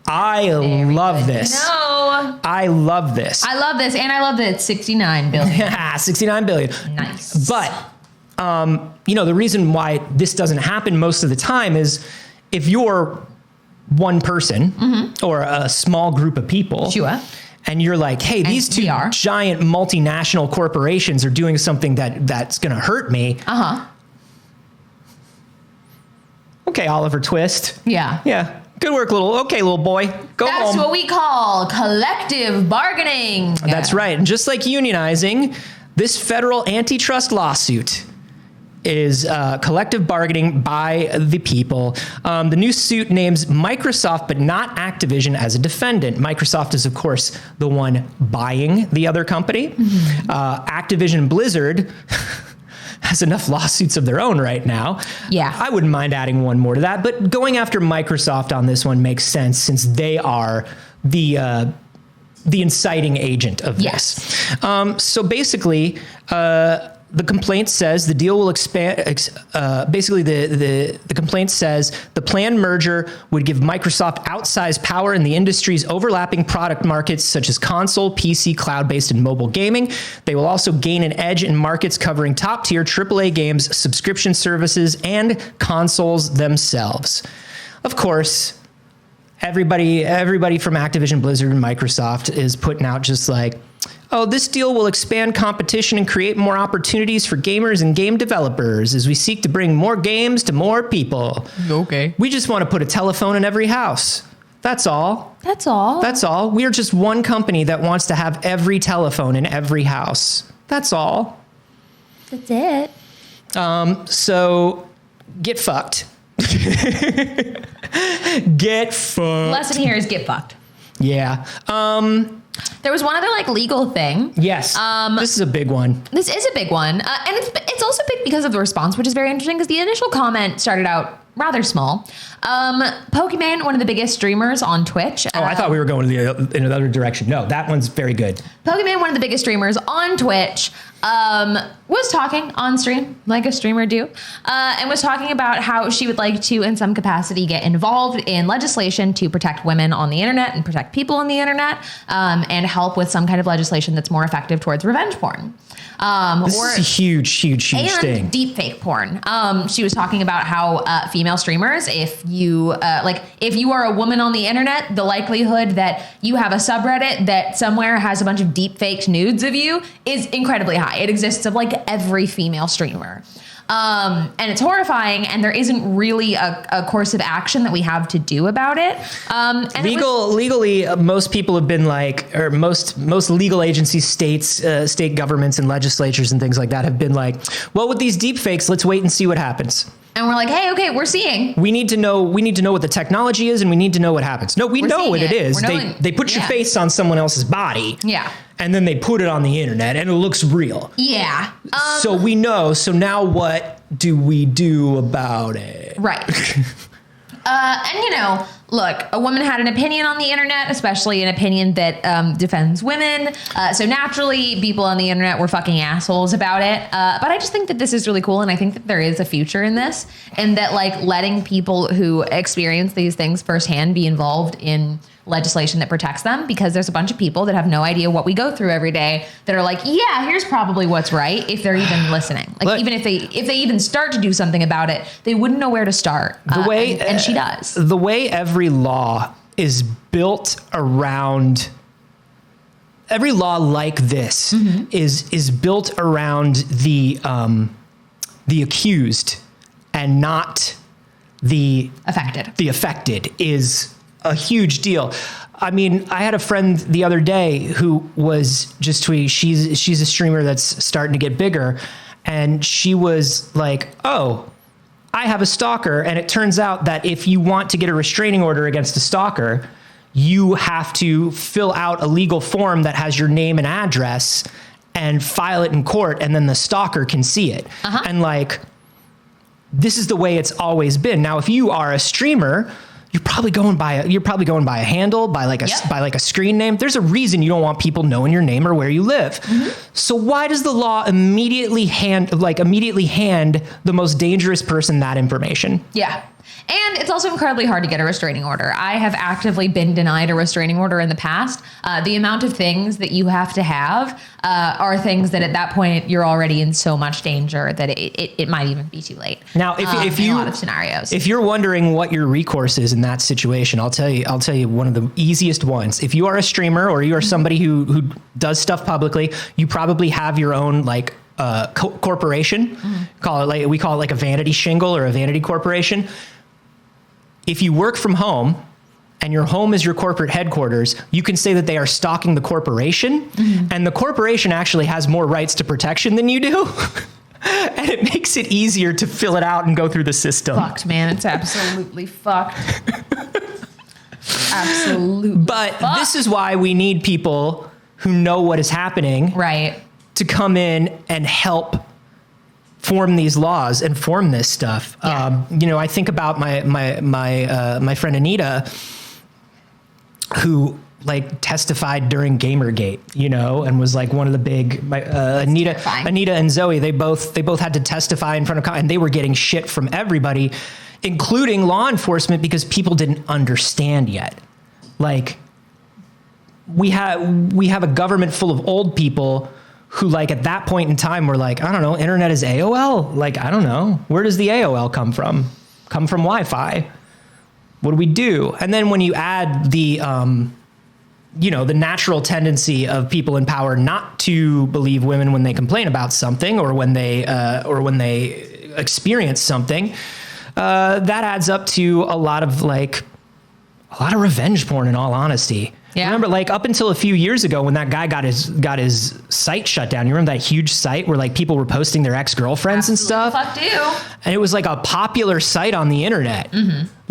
I love this. No. I love this. I love this. And I love that it's 69 billion. 69 billion. Nice. But, the reason why this doesn't happen most of the time is if you're one person or a small group of people. Sure. And you're like, hey, these two giant multinational corporations are doing something that's going to hurt me. Uh-huh. Okay, Oliver Twist. Yeah. Yeah. Good work, little boy. Go home. That's what we call collective bargaining. That's right. And just like unionizing, this federal antitrust lawsuit is collective bargaining by the people. The new suit names Microsoft, but not Activision, as a defendant. Microsoft is, of course, the one buying the other company. Mm-hmm. Activision Blizzard has enough lawsuits of their own right now. Yeah. I wouldn't mind adding one more to that, but going after Microsoft on this one makes sense since they are the inciting agent of this. So basically, the complaint says the deal will expand. Basically, the complaint says the planned merger would give Microsoft outsized power in the industry's overlapping product markets, such as console, PC, cloud-based, and mobile gaming. They will also gain an edge in markets covering top-tier AAA games, subscription services, and consoles themselves. Of course, everybody from Activision Blizzard and Microsoft is putting out just like, oh, this deal will expand competition and create more opportunities for gamers and game developers as we seek to bring more games to more people. Okay. We just want to put a telephone in every house. That's all. That's all. That's all. We are just one company that wants to have every telephone in every house. That's all. That's it. So get fucked. Get fucked. Lesson here is get fucked. Yeah. There was one other legal thing. Yes. This is a big one. This is a big one. And it's also big because of the response, which is very interesting because the initial comment started out rather small. Pokemon, one of the biggest streamers on Twitch. I thought we were going in another direction. No, that one's very good. Pokemon, one of the biggest streamers on Twitch, was talking on stream, like a streamer do, and was talking about how she would like to, in some capacity, get involved in legislation to protect women on the internet and protect people on the internet, and help with some kind of legislation that's more effective towards revenge porn. This is a huge thing. And deep fake porn. She was talking about how female streamers, if you are a woman on the internet, the likelihood that you have a subreddit that somewhere has a bunch of deep faked nudes of you is incredibly high. It exists of like every female streamer. And it's horrifying, and there isn't really a course of action that we have to do about it. And legally, most people have been like, or most legal agencies, states, state governments, and legislatures and things like that have been like, well, with these deep fakes, let's wait and see what happens. And we're like, hey, okay, we're seeing. We need to know what the technology is, and we need to know what happens. No, we know what it is. They put your face on someone else's body. Yeah. And then they put it on the internet, and it looks real. Yeah. So we know. So now what do we do about it? Right. And look, a woman had an opinion on the internet, especially an opinion that defends women. So naturally, people on the internet were fucking assholes about it. But I just think that this is really cool, and I think that there is a future in this, and that like letting people who experience these things firsthand be involved in legislation that protects them, because there's a bunch of people that have no idea what we go through every day that are like, yeah, here's probably what's right, if they're even listening. Like, even if they even start to do something about it, they wouldn't know where to start. And she does. The way every law is built around, every law like this is built around the accused and not the affected. The affected is a huge deal. I mean, I had a friend the other day who was just tweeting. She's a streamer that's starting to get bigger, and she was like, "Oh, I have a stalker," and it turns out that if you want to get a restraining order against a stalker, you have to fill out a legal form that has your name and address and file it in court, and then the stalker can see it. And like, this is the way it's always been. Now, if you are a streamer, you're probably going by a handle, by like a screen name. There's a reason you don't want people knowing your name or where you live. So why does the law immediately hand the most dangerous person that information? Yeah. And it's also incredibly hard to get a restraining order. I have actively been denied a restraining order in the past. The amount of things that you have to have are things that at that point you're already in so much danger that it might even be too late. Now, if in a lot of scenarios, if you're wondering what your recourse is in that situation, I'll tell you one of the easiest ones. If you are a streamer or you are somebody who does stuff publicly, you probably have your own like corporation. We call it like a vanity shingle or a vanity corporation. If you work from home and your home is your corporate headquarters, you can say that they are stalking the corporation, and the corporation actually has more rights to protection than you do. And it makes it easier to fill it out and go through the system. Fucked, man. It's absolutely fucked. Absolutely. But this is why we need people who know what is happening, right, to come in and help form these laws and form this stuff. Yeah. I think about my friend Anita, who like testified during Gamergate, and was like one of the big Anita and Zoe. They both had to testify in front of, and they were getting shit from everybody, including law enforcement, because people didn't understand yet. Like, we have a government full of old people who, like, at that point in time were like, I don't know, internet is AOL? Like, I don't know. Where does the AOL come from? Come from Wi-Fi. What do we do? And then when you add the, the natural tendency of people in power not to believe women when they complain about something or when they experience something, that adds up to a lot of revenge porn, in all honesty. Yeah. Remember, like, up until a few years ago when that guy got his site shut down, you remember that huge site where like people were posting their ex-girlfriends and stuff? Fuck do. And it was like a popular site on the internet.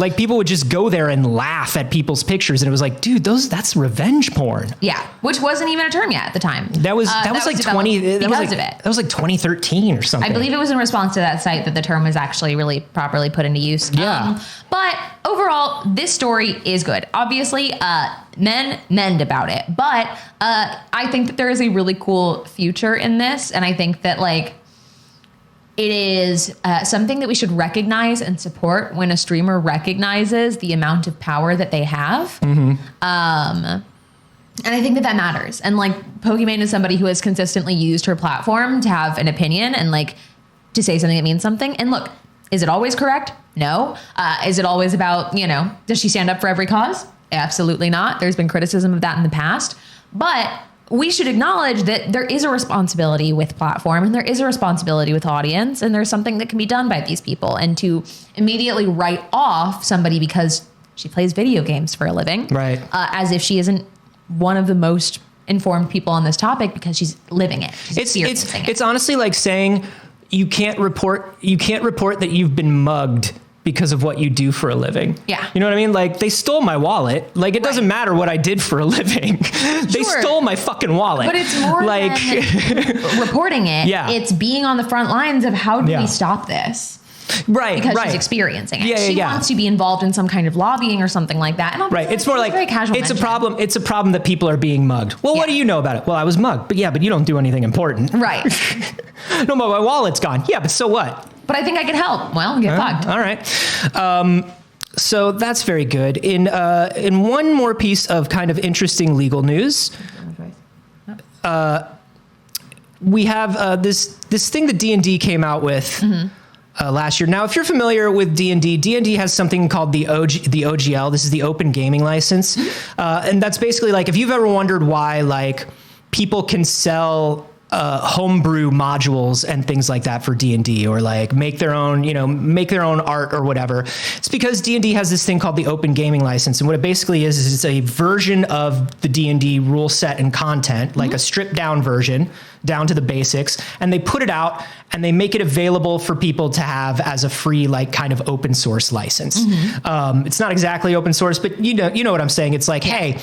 Like people would just go there and laugh at people's pictures, and it was like, dude, that's revenge porn. Yeah, which wasn't even a term yet at the time. That was like 2013 or something. I believe it was in response to that site that the term was actually really properly put into use. Yeah. But overall, this story is good. Obviously, men mend about it, but I think that there is a really cool future in this, and I think that like it is something that we should recognize and support when a streamer recognizes the amount of power that they have. And I think that matters. And like Pokimane is somebody who has consistently used her platform to have an opinion and like to say something that means something. And look, is it always correct? No. Is it always about, does she stand up for every cause? Absolutely not. There's been criticism of that in the past, but we should acknowledge that there is a responsibility with platform and there is a responsibility with audience, and there's something that can be done by these people. And to immediately write off somebody because she plays video games for a living, right? As if she isn't one of the most informed people on this topic because she's living it. It's honestly like saying you can't report that you've been mugged because of what you do for a living. Yeah. You know what I mean? Like they stole my wallet. Like it doesn't matter what I did for a living. They stole my fucking wallet. But it's more like than reporting it. Yeah. It's being on the front lines of how do we stop this? Right. Because she's experiencing it. Yeah, she wants to be involved in some kind of lobbying or something like that. And right. It's more like it's a problem. It's a problem that people are being mugged. Well, what do you know about it? Well, I was mugged. But you don't do anything important. Right. No, but my wallet's gone. Yeah, but so what? But I think I could help. Well, get fucked. All right. So that's very good. In one more piece of kind of interesting legal news, we have this thing that D&D came out with last year. Now, if you're familiar with D&D, D&D has something called the OGL. This is the Open Gaming License, and that's basically like if you've ever wondered why like people can sell homebrew modules and things like that for D&D, or like make their own art or whatever. It's because D&D has this thing called the Open Gaming License. And what it basically is it's a version of the D&D rule set and content, like a stripped down version down to the basics. And they put it out and they make it available for people to have as a free, like kind of open source license. It's not exactly open source, but you know what I'm saying? It's like, hey,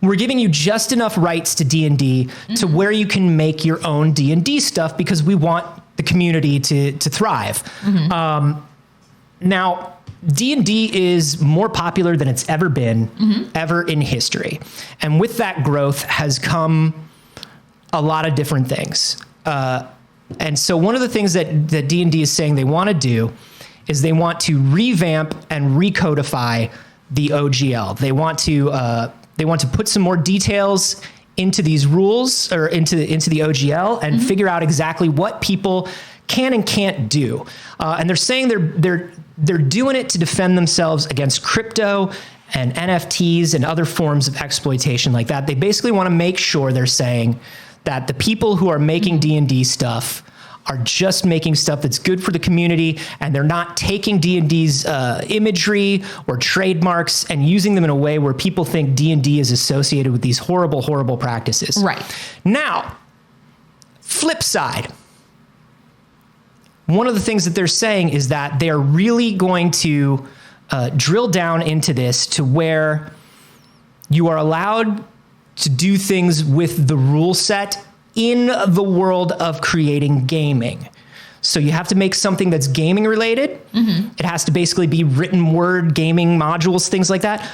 we're giving you just enough rights to D&D to where you can make your own D&D stuff because we want the community to thrive. Now, D&D is more popular than it's ever been, ever in history. And with that growth has come a lot of different things. And so one of the things that D&D is saying they want to do is they want to revamp and recodify the OGL. They want to put some more details into these rules or into the OGL and figure out exactly what people can and can't do. And they're saying they're doing it to defend themselves against crypto and NFTs and other forms of exploitation like that. They basically want to make sure, they're saying, that the people who are making D&D stuff are just making stuff that's good for the community, and they're not taking D&D's imagery or trademarks and using them in a way where people think D&D is associated with these horrible, horrible practices. Right. Now, flip side. One of the things that they're saying is that they're really going to drill down into this to where you are allowed to do things with the rule set in the world of creating gaming. So you have to make something that's gaming related. It has to basically be written word, gaming modules, things like that.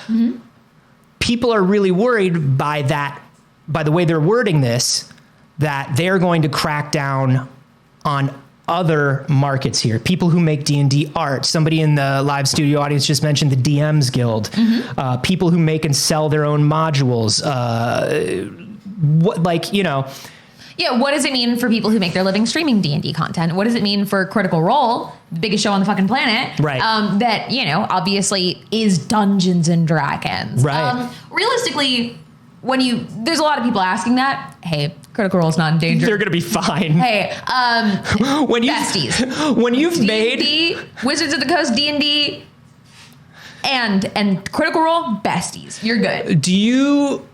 People are really worried by that, by the way they're wording this, that they're going to crack down on other markets here. People who make D&D art. Somebody in the live studio audience just mentioned the DMs Guild. People who make and sell their own modules. What does it mean for people who make their living streaming D&D content? What does it mean for Critical Role, the biggest show on the fucking planet? Right. That, obviously is Dungeons and Dragons. Right. Realistically, there's a lot of people asking that. Hey, Critical Role's not in danger. They're gonna be fine. Hey, besties. When you've made D&D, Wizards of the Coast, D&D, and Critical Role, besties. You're good. Do you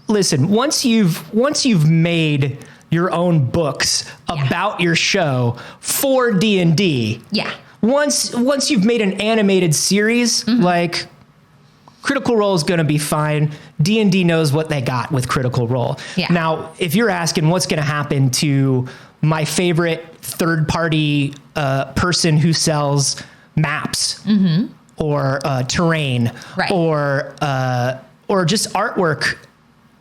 listen? Once you've made your own books about your show for D&D. Yeah. once you've made an animated series, like Critical Role is going to be fine. D&D knows what they got with Critical Role. Yeah. Now, if you're asking what's going to happen to my favorite third-party person who sells maps or terrain or just artwork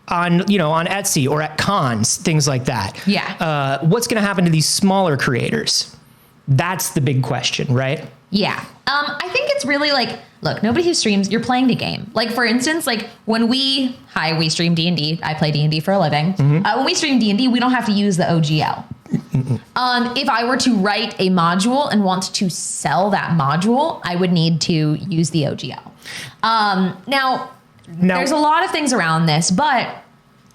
on Etsy or at cons, things like that. Yeah. What's going to happen to these smaller creators? That's the big question, right? Yeah. I think it's really like, look, nobody who streams, you're playing the game. Like, for instance, like when we stream D&D. I play D&D for a living. When we stream D&D, we don't have to use the OGL. If I were to write a module and want to sell that module, I would need to use the OGL. Now, there's a lot of things around this, but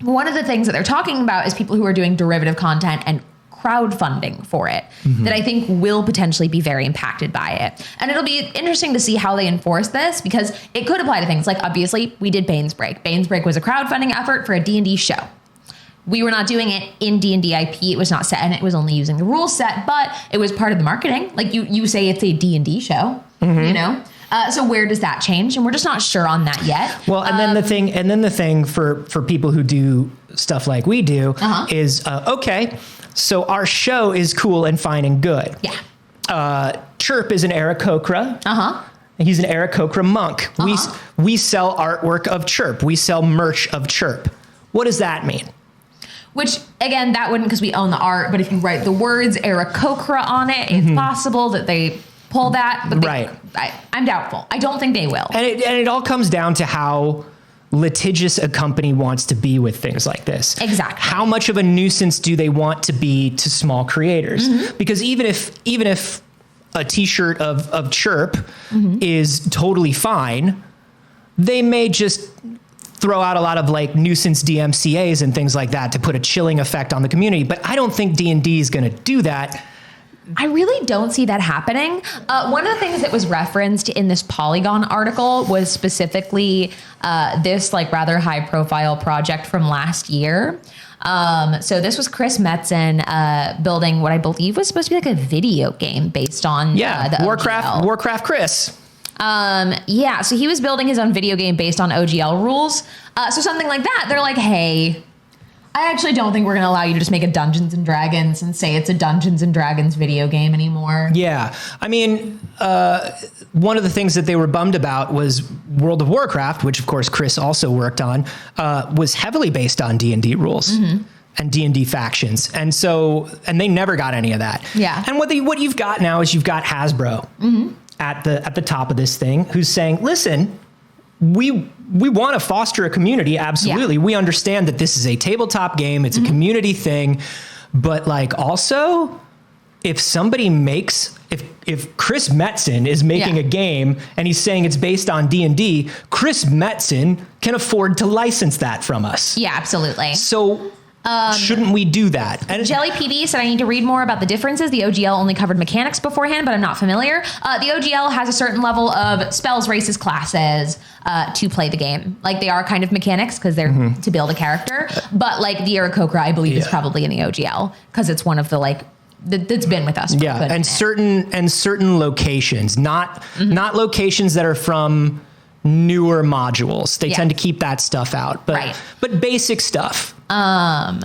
one of the things that they're talking about is people who are doing derivative content and crowdfunding for it that I think will potentially be very impacted by it. And it'll be interesting to see how they enforce this, because it could apply to things like, obviously, we did Banesbreak. Banesbreak was a crowdfunding effort for a D&D show. We were not doing it in D&D IP. It was not set, and it was only using the rule set, but it was part of the marketing. Like you say it's a D&D show, you know? So where does that change? And we're just not sure on that yet. Well, and then the thing for people who do stuff like we do is, okay, so our show is cool and fine and good. Yeah. Chirp is an Aarakocra. He's an Aarakocra monk. We sell artwork of Chirp. We sell merch of Chirp. What does that mean? Which, again, that wouldn't, because we own the art, but if you write the words Aarakocra on it, it's possible that they pull that. But I'm doubtful. I don't think they will. And it all comes down to how litigious a company wants to be with things like this. Exactly. How much of a nuisance do they want to be to small creators? Because even if a t-shirt of Chirp is totally fine, they may just throw out a lot of like nuisance DMCAs and things like that to put a chilling effect on the community. But I don't think D&D is going to do that. I really don't see that happening. One of the things that was referenced in this Polygon article was specifically this like rather high profile project from last year. So this was Chris Metzen building what I believe was supposed to be like a video game based on the OGL. Warcraft Chris. So he was building his own video game based on OGL rules. So something like that, they're like, hey, I actually don't think we're going to allow you to just make a Dungeons and Dragons and say it's a Dungeons and Dragons video game anymore. Yeah. I mean, one of the things that they were bummed about was World of Warcraft, which of course Chris also worked on, was heavily based on D&D rules. And D&D factions. And they never got any of that. Yeah. And what you've got now is you've got Hasbro at the top of this thing, who's saying, listen, we want to foster a community. Absolutely. Yeah. We understand that this is a tabletop game. It's a community thing. But like also, if somebody if Chris Metzen is making a game and he's saying it's based on D&D, Chris Metzen can afford to license that from us. Yeah, absolutely. So shouldn't we do that? And Jelly PD said I need to read more about the differences. The OGL only covered mechanics beforehand, but I'm not familiar. The OGL has a certain level of spells, races, classes to play the game. Like they are kind of mechanics because they're to build a character. But like the Aarakocra, I believe, is probably in the OGL because it's one of the like that's been with us. For a good minute. certain locations, not locations that are from newer modules. They tend to keep that stuff out, but basic stuff. And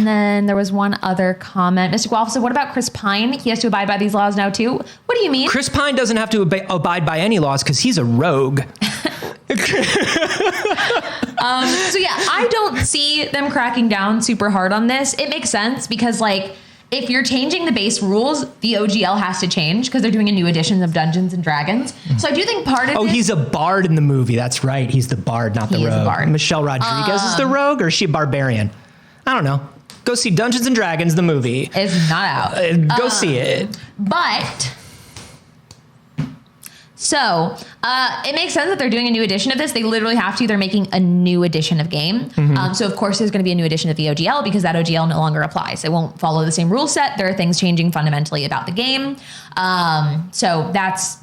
then there was one other comment. Mr. Guelph said, what about Chris Pine? He has to abide by these laws now too. What do you mean? Chris Pine doesn't have to abide by any laws because he's a rogue. I don't see them cracking down super hard on this. It makes sense because like, if you're changing the base rules, the OGL has to change because they're doing a new edition of Dungeons and Dragons. So I do think part of he's a bard in the movie. That's right. He's the bard, not the rogue. He is a bard. Michelle Rodriguez is the rogue, or is she a barbarian? I don't know. Go see Dungeons and Dragons, the movie. It's not out. Go see it. But so it makes sense that they're doing a new edition of this. They literally have to. They're making a new edition of game. So of course there's going to be a new edition of the OGL because that OGL no longer applies. It won't follow the same rule set. There are things changing fundamentally about the game. So that's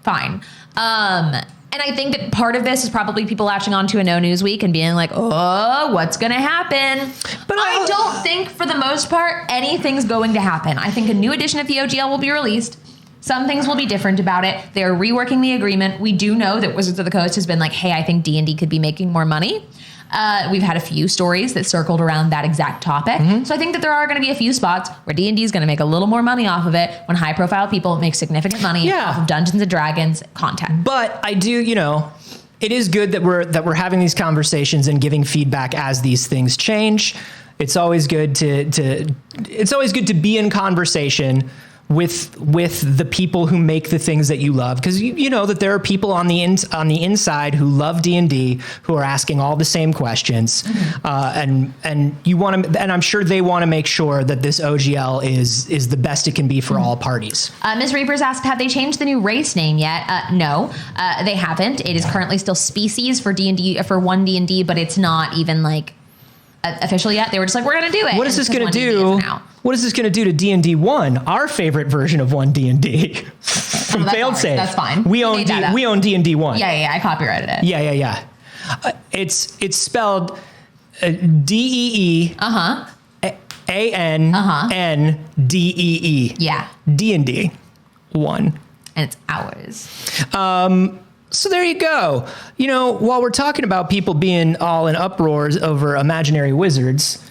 fine. And I think that part of this is probably people latching on to a No News Week and being like, oh, what's going to happen? But I don't think for the most part anything's going to happen. I think a new edition of the OGL will be released. Some things will be different about it. They're reworking the agreement. We do know that Wizards of the Coast has been like, hey, I think D&D could be making more money. We've had a few stories that circled around that exact topic. So I think that there are going to be a few spots where D&D is going to make a little more money off of it when high profile people make significant money off of Dungeons and Dragons content. But I do, it is good that we're having these conversations and giving feedback as these things change. It's always good to be in conversation with the people who make the things that you love, because you know that there are people on the inside who love D&D who are asking all the same questions, and you want to, and I'm sure they want to make sure that this OGL is the best it can be for all parties. Ms. Reapers asked, have they changed the new race name yet? No, they haven't. It is currently still species for D&D, for 1D&D, but it's not even like official yet. They were just like, we're going to do it. What is this going to do? What is this going to do to D&D 1, our favorite version of 1D&D? From Failed Save. That's fine. We own D&D 1. Yeah, I copyrighted it. Yeah. It's spelled DEE ANNDEE. Yeah. D&D 1. And it's ours. So there you go. While we're talking about people being all in uproars over imaginary wizards,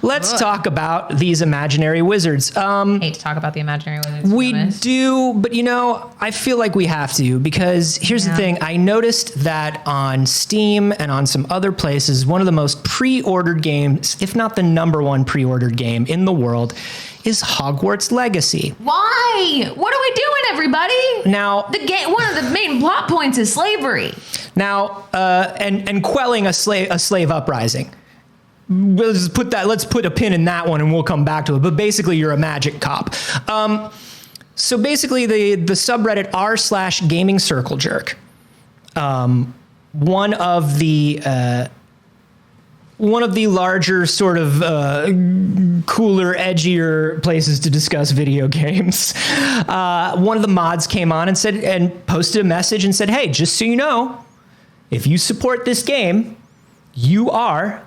let's talk about these imaginary wizards. Hate to talk about the imaginary wizards. We do, but I feel like we have to, because here's the thing. I noticed that on Steam and on some other places, one of the most pre-ordered games, if not the number one pre-ordered game in the world, is Hogwarts Legacy. Why? What are we doing, everybody? Now, one of the main plot points is slavery. Now, and quelling a slave uprising. Let's put a pin in that one, and we'll come back to it. But basically, you're a magic cop. So basically, the subreddit r/gaming circle jerk, one of the larger sort of cooler, edgier places to discuss video games. One of the mods came on and posted a message and said, "Hey, just so you know, if you support this game, you are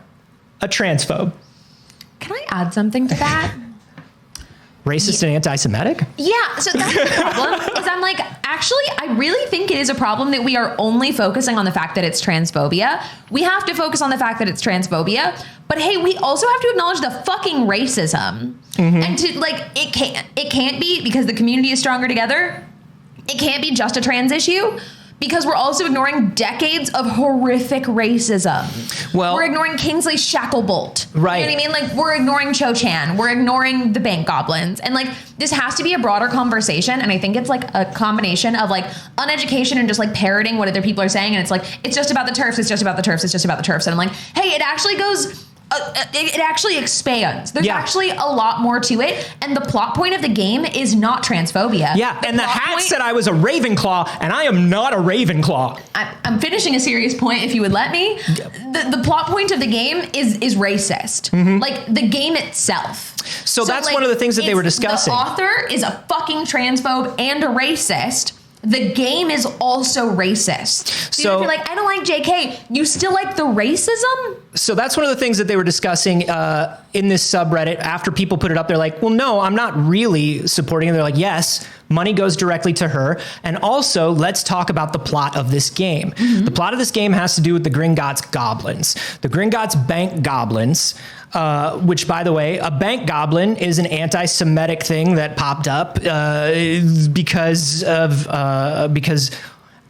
a transphobe." Can I add something to that? Racist and anti-Semitic? Yeah, so that's the problem, is I'm like, actually, I really think it is a problem that we are only focusing on the fact that it's transphobia. We have to focus on the fact that it's transphobia, but hey, we also have to acknowledge the fucking racism. And to it can't be, because the community is stronger together, it can't be just a trans issue, because we're also ignoring decades of horrific racism. Well, we're ignoring Kingsley Shacklebolt. Right. You know what I mean? Like, we're ignoring Cho Chan. We're ignoring the bank goblins. And this has to be a broader conversation. And I think it's a combination of uneducation and just parroting what other people are saying. And it's just about the TERFs. It's just about the TERFs. It's just about the TERFs. And I'm like, hey, it actually goes... it actually expands. There's actually a lot more to it, and the plot point of the game is not transphobia. Yeah, and the hat said I was a Ravenclaw, and I am not a Ravenclaw. I'm finishing a serious point, if you would let me. The plot point of the game is racist. The game itself. So that's one of the things that they were discussing. The author is a fucking transphobe and a racist. The game is also racist. So if you're like, I don't like JK, you still like the racism? So that's one of the things that they were discussing in this subreddit. After people put it up, they're like, well, no, I'm not really supporting it. They're like, yes, money goes directly to her. And also, let's talk about the plot of this game. The plot of this game has to do with the Gringotts goblins. The Gringotts bank goblins, which, by the way, a bank goblin is an anti-Semitic thing that popped up because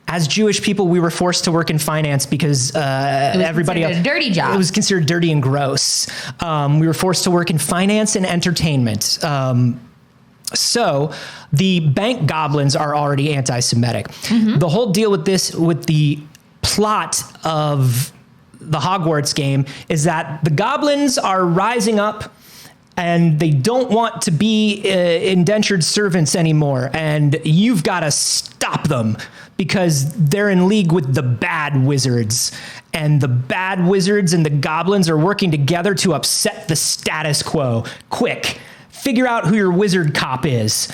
as Jewish people, we were forced to work in finance because everybody else, a dirty job. It was considered dirty and gross. We were forced to work in finance and entertainment. So the bank goblins are already anti-Semitic. The whole deal with the plot of the Hogwarts game is that the goblins are rising up and they don't want to be indentured servants anymore. And you've got to stop them because they're in league with the bad wizards. And the bad wizards and the goblins are working together to upset the status quo. Quick, figure out who your wizard cop is.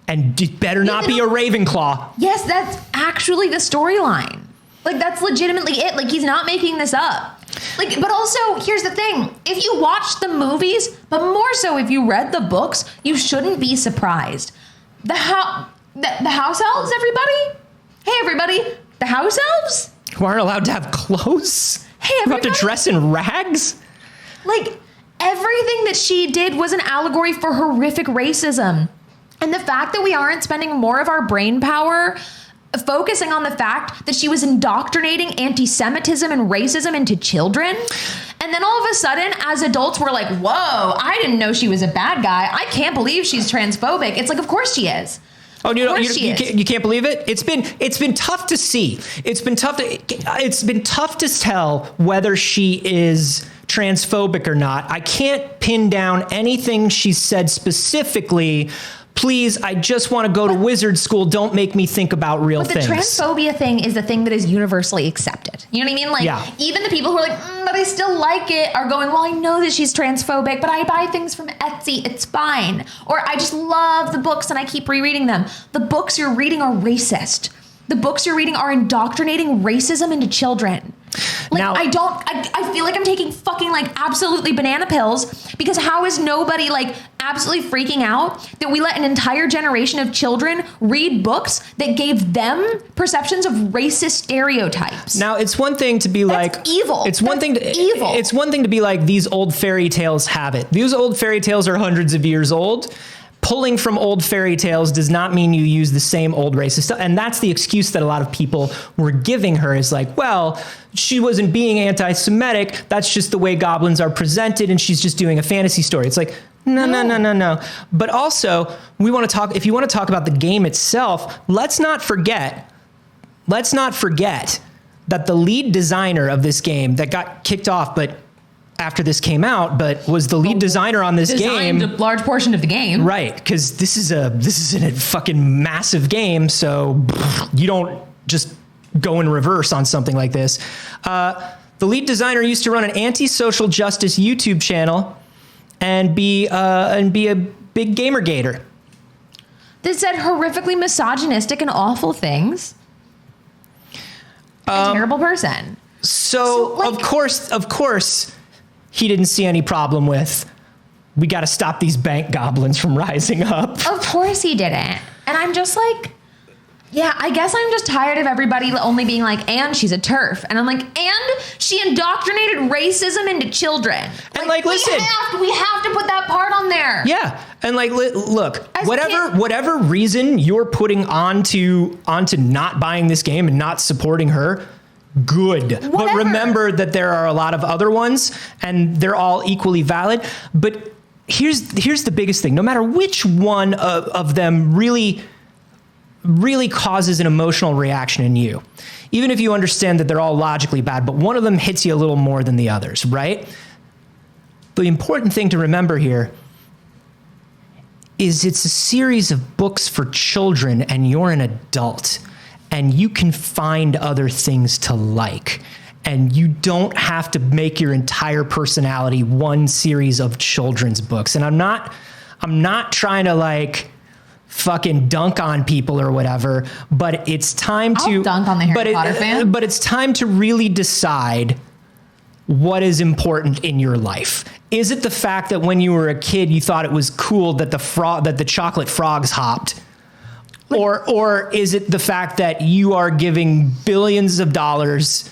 And it better not be a Ravenclaw. Yes, that's actually the storyline. That's legitimately it. He's not making this up. Like, but also, here's the thing. If you watch the movies, but more so if you read the books, you shouldn't be surprised. The house elves, everybody? Hey, everybody. The house elves? Who aren't allowed to have clothes? Hey, Who everybody. have to dress in rags? Like, everything that she did was an allegory for horrific racism. And the fact that we aren't spending more of our brain power focusing on the fact that she was indoctrinating anti-Semitism and racism into children. And then all of a sudden, as adults, we're like, whoa, I didn't know she was a bad guy. I can't believe she's transphobic. It's like, of course she is. Oh, you can't believe it? It's been tough to see. It's been tough to tell whether she is transphobic or not. I can't pin down anything she said specifically. Please, I just want to go to wizard school. Don't make me think about real things. But the transphobia thing is the thing that is universally accepted. You know what I mean? Like, yeah. Even the people who are like, but I still like it, are going, well, I know that she's transphobic, but I buy things from Etsy. It's fine. Or I just love the books and I keep rereading them. The books you're reading are racist. The books you're reading are indoctrinating racism into children. Like, now, I feel like I'm taking fucking like absolutely banana pills, because how is nobody like absolutely freaking out that we let an entire generation of children read books that gave them perceptions of racist stereotypes? Now, it's one thing to be That's like evil. It's one thing to evil. It's one thing to be like, these old fairy tales have it. These old fairy tales are hundreds of years old. Pulling from old fairy tales does not mean you use the same old racist stuff. And that's the excuse that a lot of people were giving her, is like, well, she wasn't being anti-Semitic. That's just the way goblins are presented, and she's just doing a fantasy story. It's like, no. But also, if you want to talk about the game itself, let's not forget that the lead designer of this game that got kicked off, but after this came out, but was the lead designer on this game. Designed a large portion of the game. Right, because this is a fucking massive game, so you don't just go in reverse on something like this. The lead designer used to run an anti-social justice YouTube channel and be a big gamergator. That said horrifically misogynistic and awful things. A terrible person. So like, of course, he didn't see any problem with, we got to stop these bank goblins from rising up. Of course he didn't. And I'm just like, yeah, I guess I'm just tired of everybody only being like, and she's a TERF. And I'm like, and she indoctrinated racism into children. And like, listen. We have to put that part on there. Yeah. And like, look, whatever reason you're putting onto not buying this game and not supporting her, good. Whatever. But remember that there are a lot of other ones and they're all equally valid. But here's the biggest thing. No matter which one of them really causes an emotional reaction in you, even if you understand that they're all logically bad, but one of them hits you a little more than the others, right? The important thing to remember here is it's a series of books for children, and you're an adult. And you can find other things to like. And you don't have to make your entire personality one series of children's books. And I'm not trying to like fucking dunk on people or whatever, but it's time I'll dunk on the Harry Potter fan. But it's time to really decide what is important in your life. Is it the fact that when you were a kid, you thought it was cool that the chocolate frogs hopped? Or is it the fact that you are giving billions of dollars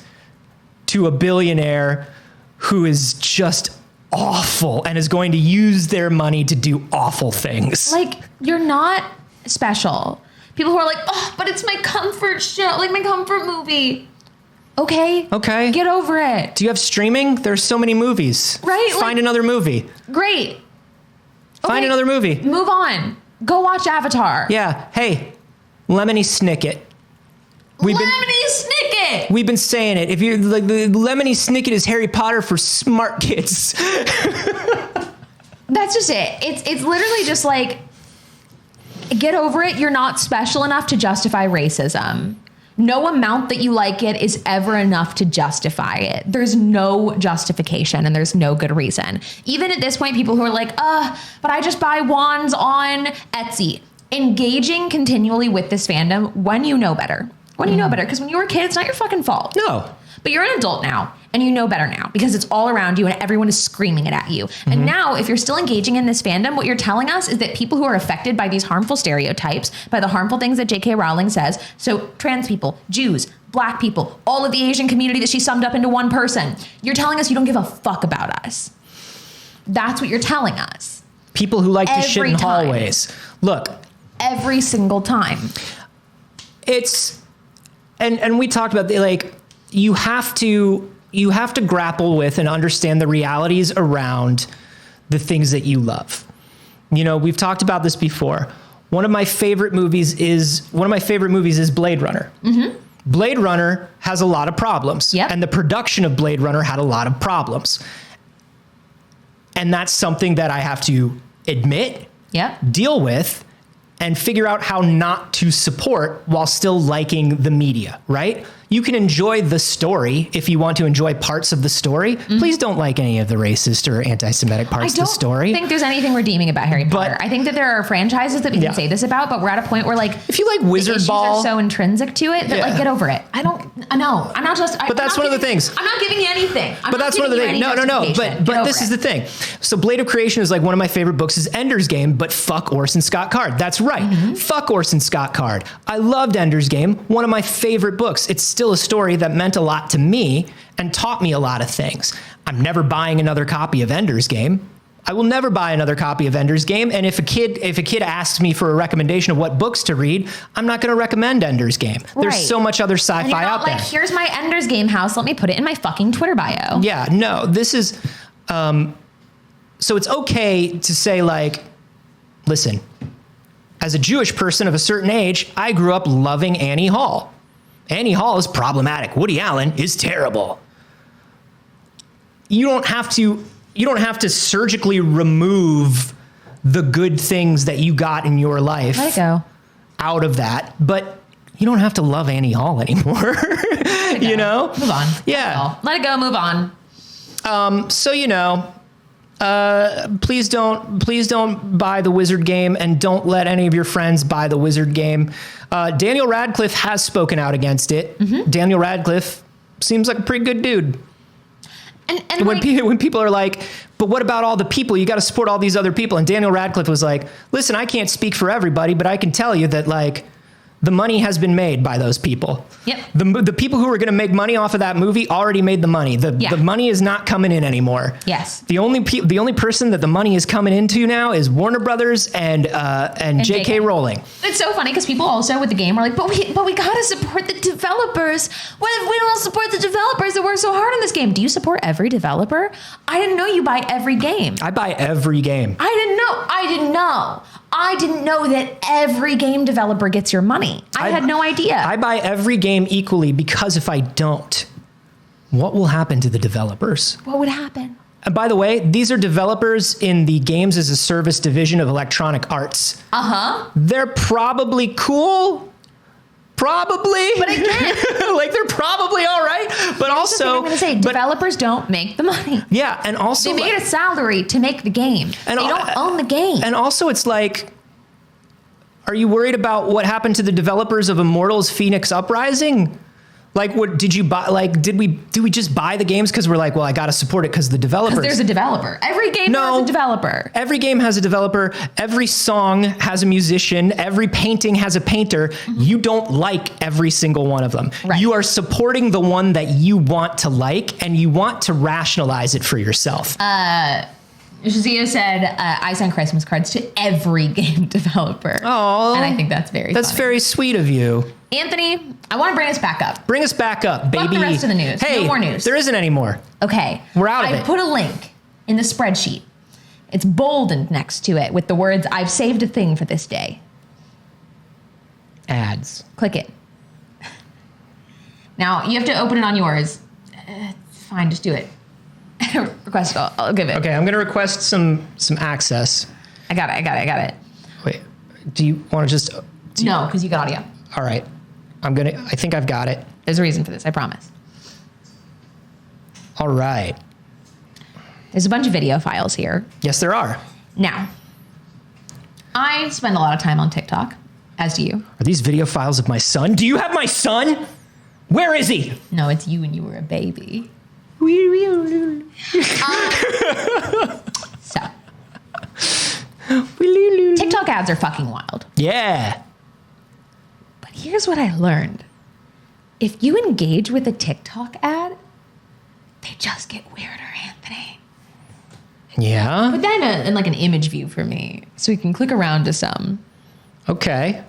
to a billionaire who is just awful and is going to use their money to do awful things? Like, you're not special. People who are like, oh, but it's my comfort show, like my comfort movie. Okay. Get over it. Do you have streaming? There's so many movies. Right? Find another movie. Great. Find another movie. Move on. Go watch Avatar. Yeah. Hey, Lemony Snicket. Lemony Snicket. We've been saying it. If you're like, the Lemony Snicket is Harry Potter for smart kids. That's just it. It's literally just like, get over it. You're not special enough to justify racism. No amount that you like it is ever enough to justify it. There's no justification and there's no good reason. Even at this point, people who are like, but I just buy wands on Etsy. Engaging continually with this fandom when you know better. When you know better. Because when you were a kid, it's not your fucking fault. No. But you're an adult now. And you know better now because it's all around you and everyone is screaming it at you. And now if you're still engaging in this fandom, what you're telling us is that people who are affected by these harmful stereotypes, by the harmful things that J.K. Rowling says, so trans people, Jews, Black people, all of the Asian community that she summed up into one person, you're telling us you don't give a fuck about us. That's what you're telling us. People who like to shit in time. hallways. Look. Every single time. It's, and we talked about like, you have to grapple with and understand the realities around the things that you love. You know, we've talked about this before. One of my favorite movies is Blade Runner. Blade Runner has a lot of problems. Yep. And the production of Blade Runner had a lot of problems. And that's something that I have to admit, deal with, and figure out how not to support while still liking the media, right? You can enjoy the story if you want to enjoy parts of the story. Please don't like any of the racist or anti-Semitic parts of the story. I don't think there's anything redeeming about Harry Potter. I think that there are franchises that we can say this about, but we're at a point where like, if you like Wizard Ball, are so intrinsic to it that like, get over it. I'm not just. But that's one of the things. I'm not giving you anything. But that's one of the things. No. But this is the thing. So Blade of Creation is like one of my favorite books is Ender's Game, but fuck Orson Scott Card. That's right. Fuck Orson Scott Card. I loved Ender's Game. One of my favorite books. It's still a story that meant a lot to me and taught me a lot of things. I'm never buying another copy of Ender's Game. I will never buy another copy of Ender's Game. And if a kid asks me for a recommendation of what books to read, I'm not going to recommend Ender's Game. Right. There's so much other sci-fi out there. Here's my Ender's Game house. Let me put it in my fucking Twitter bio. Yeah, no, this is, so it's okay to say like, listen, as a Jewish person of a certain age, I grew up loving Annie Hall. Annie Hall is problematic. Woody Allen is terrible. You don't have to surgically remove the good things that you got in your life. Let it go. Out of that, but you don't have to love Annie Hall anymore. You know? Move on. Yeah. Let it go, move on. So you know, please don't buy the Wizard Game, and don't let any of your friends buy the Wizard Game. Daniel Radcliffe has spoken out against it. Daniel Radcliffe seems like a pretty good dude. And when people are like, but what about all the people? You got to support all these other people. And Daniel Radcliffe was like, listen, I can't speak for everybody, but I can tell you that like the money has been made by those people. Yep. The people who are going to make money off of that movie already made the money. The money is not coming in anymore. Yes. The only person that the money is coming into now is Warner Brothers and J.K. Rowling. It's so funny because people also with the game are like, but we gotta support the developers. What if we don't support the developers that work so hard on this game? Do you support every developer? I didn't know you buy every game. I buy every game. I didn't know that every game developer gets your money. I had no idea. I buy every game equally because if I don't, what will happen to the developers? What would happen? And by the way, these are developers in the games as a service division of Electronic Arts. They're probably cool. Probably. But again, like they're probably all right. But also, I'm going to say, developers don't make the money. Yeah, and also they made a salary to make the game. They don't own the game. And also, it's like, are you worried about what happened to the developers of Immortals: Phoenix Uprising? Like, what did you buy? Like, did we just buy the games because we're like, well, I got to support it because the developers. There's a developer. Every game has a developer. Every game has a developer. Every song has a musician. Every painting has a painter. You don't like every single one of them. Right. You are supporting the one that you want to like, and you want to rationalize it for yourself. Shazia said, I send Christmas cards to every game developer. Oh, and I think that's very funny. Very sweet of you. Anthony, I want to bring us back up. Bring us back up, baby. Fuck the rest of the news. Hey, no more news. There isn't any more. Okay. We're out of it. I put a link in the spreadsheet. It's boldened next to it with the words, I've saved a thing for this day. Ads. Click it. Now, you have to open it on yours. Fine, just do it. Request it. I'll give it. Okay, I'm going to request some access. I got it. Wait, do you want to just... No, because you got audio. All right. I think I've got it. There's a reason for this, I promise. All right. There's a bunch of video files here. Yes, there are. Now, I spend a lot of time on TikTok, as do you. Are these video files of my son? Do you have my son? Where is he? No, it's you when you were a baby. So, TikTok ads are fucking wild. Yeah. But here's what I learned. If you engage with a TikTok ad, they just get weirder, Anthony. Yeah. Put that in like an image view for me so we can click around to some. Okay.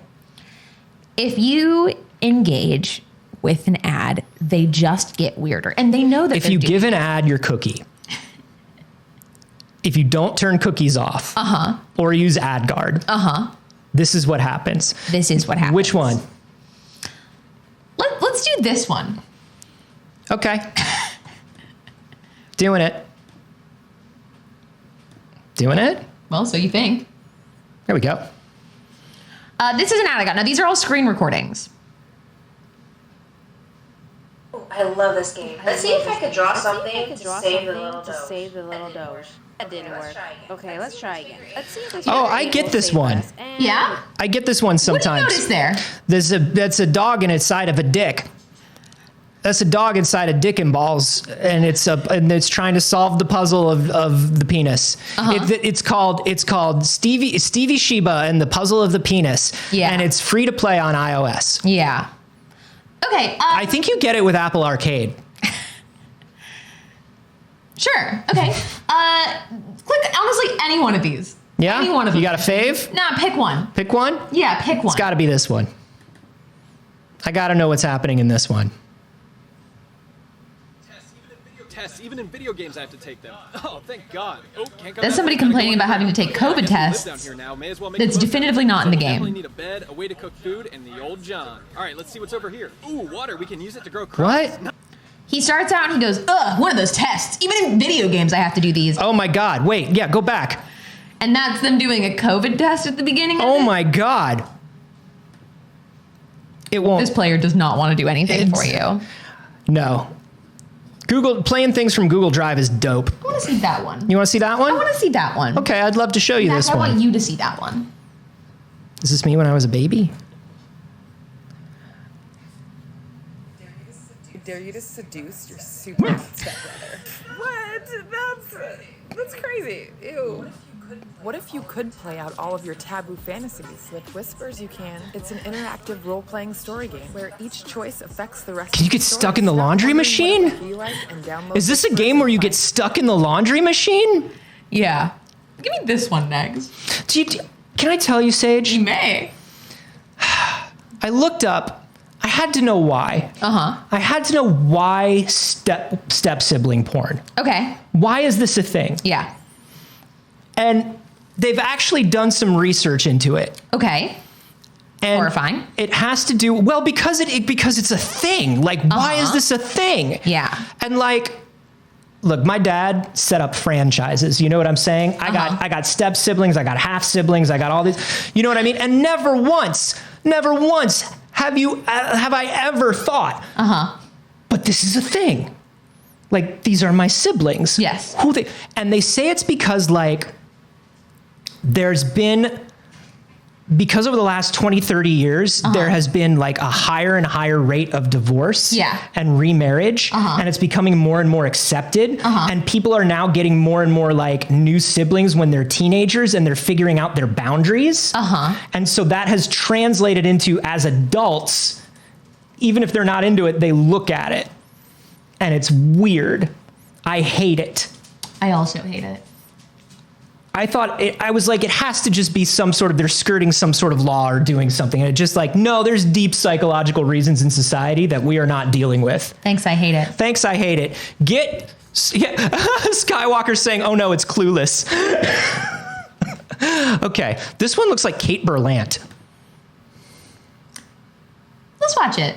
If you engage with an ad, they just get weirder. And they know that if you give an ad your cookie, if you don't turn cookies off or use AdGuard, this is what happens. This is what happens. Which one? Let's do this one. Okay. Doing it. Doing it? Well, so you think. There we go. This is an ad I got. Now, these are all screen recordings. I love this game. Let's see if I could draw something to save the little doge. That didn't work. Okay, let's try again. Let's see if I get this one. Yeah? I get this one sometimes. What do you notice there? That's a dog inside of a dick. That's a dog inside a dick and balls, and it's trying to solve the puzzle of the penis. It's called Stevie Sheba and the Puzzle of the Penis. Yeah. And it's free to play on iOS. Yeah. Okay. I think you get it with Apple Arcade. Sure. Okay. Click honestly any one of these. Yeah. Any one of them. You got a fave? Nah, pick one. Pick one? Yeah, pick one. It's got to be this one. I got to know what's happening in this one. Even in video games, I have to take them. Oh, thank God. Oh, can't go. That's somebody complaining about having to take COVID tests. That's definitively not in the game. Definitely need a bed, a way to cook food, and the old John. All right, let's see what's over here. Ooh, water. We can use it to grow crops. What? He starts out and he goes, ugh, one of those tests. Even in video games, I have to do these. Oh my God. Wait, yeah, go back. And that's them doing a COVID test at the beginning of it? Oh my God. It won't. This player does not want to do anything for you. No. Playing things from Google Drive is dope. I want to see that one. You want to see that one? I want to see that one. Okay, I'd love to show you this I one. want you to see that one. Is this me when I was a baby? Dare you to seduce your super stepbrother? What? That's crazy. Ew. What if you could play out all of your taboo fantasies? With Whispers you can. It's an interactive role-playing story game where each choice affects the rest. Can you get stuck in the laundry machine? Is this a game where you get stuck in the laundry machine? Yeah. Give me this one next. Can I tell you, Saige? You may. I looked up. I had to know why. I had to know why step sibling porn. Okay. Why is this a thing? Yeah. And they've actually done some research into it. Okay. And horrifying. It has to do because it's a thing. Like, why is this a thing? Yeah. And like, look, my dad set up franchises. You know what I'm saying? I got step siblings. I got half siblings. I got all these. You know what I mean? And never once have I ever thought, but this is a thing. Like, these are my siblings. Yes. And they say it's because like because over the last 20, 30 years, there has been like a higher and higher rate of divorce and remarriage. And it's becoming more and more accepted. And people are now getting more and more like new siblings when they're teenagers and they're figuring out their boundaries. And so that has translated into, as adults, even if they're not into it, they look at it. And it's weird. I hate it. I also hate it. I was like, it has to just be they're skirting some sort of law or doing something. And it's just like, no, there's deep psychological reasons in society that we are not dealing with. Thanks, I hate it. Thanks, I hate it. Skywalker saying, oh no, it's Clueless. Okay, this one looks like Kate Berlant. Let's watch it.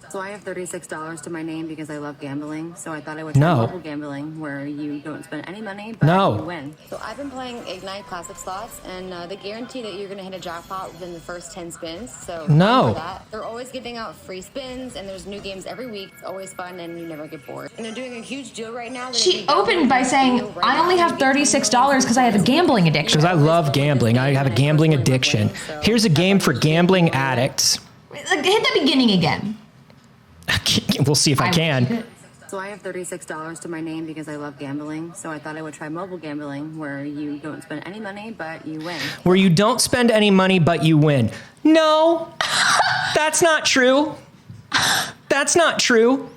So I have $36 to my name because I love gambling. So I thought I would try mobile gambling where you don't spend any money, but you win. So I've been playing Ignite Classic Slots, and they guarantee that you're going to hit a jackpot within the first 10 spins. So they're always giving out free spins, and there's new games every week. It's always fun, and you never get bored. And they're doing a huge deal right now. She opened by saying, I only have $36 because I have a gambling addiction. Because I love gambling. I have a gambling addiction. Here's a game for gambling addicts. Hit the beginning again. We'll see if I can. So I have $36 to my name because I love gambling. So I thought I would try mobile gambling, where you don't spend any money, but you win. Where you don't spend any money, but you win. No, that's not true. That's not true.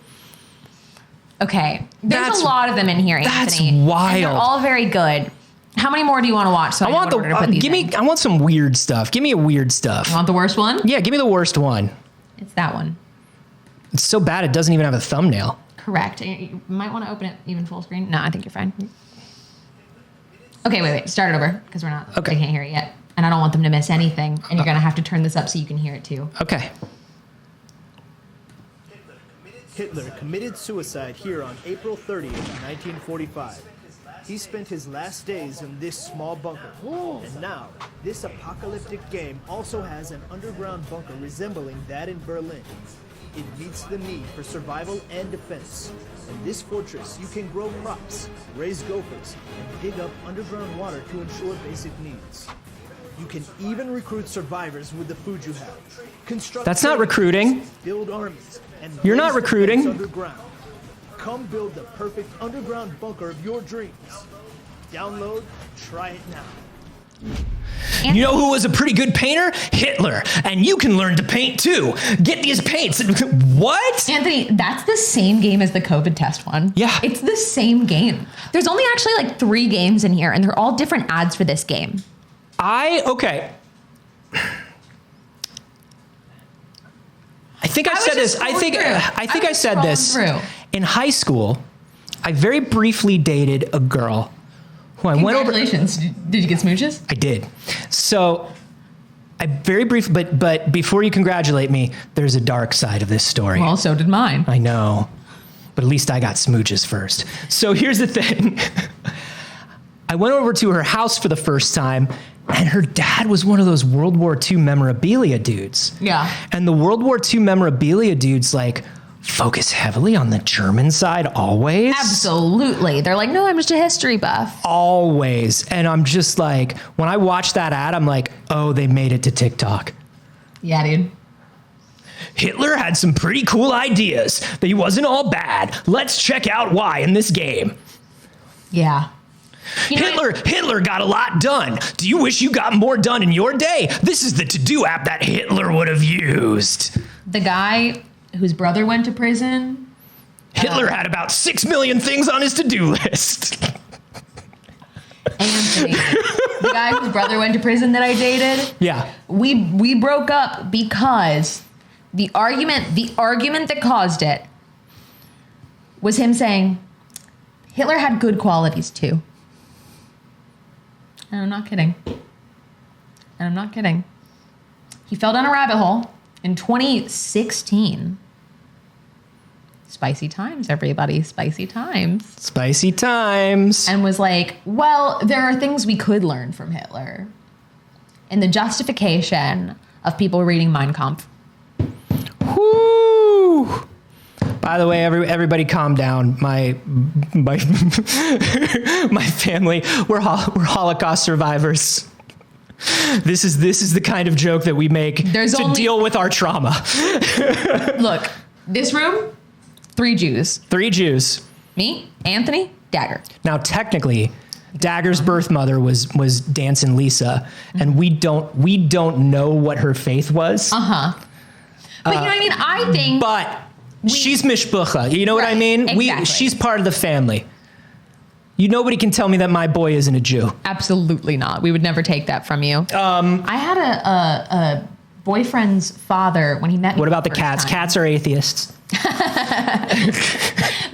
Okay. There's a lot of them in here, Anthony. That's wild. And they're all very good. How many more do you want to watch? So I want I want some weird stuff. Give me a weird stuff. You want the worst one? Yeah, give me the worst one. It's that one. It's so bad it doesn't even have a thumbnail. Correct. You might want to open it even full screen. No, I think you're fine. Okay, wait. Start it over because they can't hear it yet. And I don't want them to miss anything. And you're going to have to turn this up so you can hear it too. Okay. Hitler committed suicide here on April 30th, 1945. He spent his last days in this small bunker. And now, this apocalyptic game also has an underground bunker resembling that in Berlin. It meets the need for survival and defense. In this fortress, you can grow crops, raise gophers, and dig up underground water to ensure basic needs. You can even recruit survivors with the food you have. Construct That's not recruiting. Build armies, and You're not recruiting. Underground. Come build the perfect underground bunker of your dreams. Download, try it now. You know who was a pretty good painter? Hitler. And you can learn to paint too. Get these paints. What? Anthony, that's the same game as the COVID test one. Yeah. It's the same game. There's only actually like 3 games in here, and they're all different ads for this game. Okay. I think I said this. I think I said this. In high school, I very briefly dated a girl who I went over. Congratulations. Did you get smooches? I did. So I very brief, but before you congratulate me, there's a dark side of this story. Well, so did mine. I know, but at least I got smooches first. So here's the thing. I went over to her house for the first time, and her dad was one of those World War II memorabilia dudes. Yeah. And the World War II memorabilia dudes, like, focus heavily on the German side always. Absolutely. They're like, no, I'm just a history buff. Always. And I'm just like, when I watch that ad, I'm like, oh, they made it to TikTok. Yeah, dude. Hitler had some pretty cool ideas. That he wasn't all bad. Let's check out why in this game. Yeah. Hitler got a lot done. Do you wish you got more done in your day? This is the to-do app that Hitler would have used. The guy whose brother went to prison. Hitler had about 6 million things on his to-do list. Anthony, the guy whose brother went to prison that I dated. Yeah. We broke up because the argument that caused it was him saying Hitler had good qualities too. And I'm not kidding. He fell down a rabbit hole in 2016. Spicy times, everybody. Spicy times. Spicy times. And was like, well, there are things we could learn from Hitler. And the justification of people reading Mein Kampf. Whoo! By the way, everybody calm down. My family, we're Holocaust survivors. This is the kind of joke that we make to deal with our trauma. Look, this room, 3 Jews. 3 Jews. Me, Anthony, Dagger. Now, technically, Dagger's birth mother was Dancing Lisa, and we don't know what her faith was. Uh-huh. But you know what I mean? I think... But she's mishpucha. You know what I mean? Exactly. She's part of the family. Nobody can tell me that my boy isn't a Jew. Absolutely not. We would never take that from you. I had a boyfriend's father when he met me. What about the cats? Time. Cats are atheists.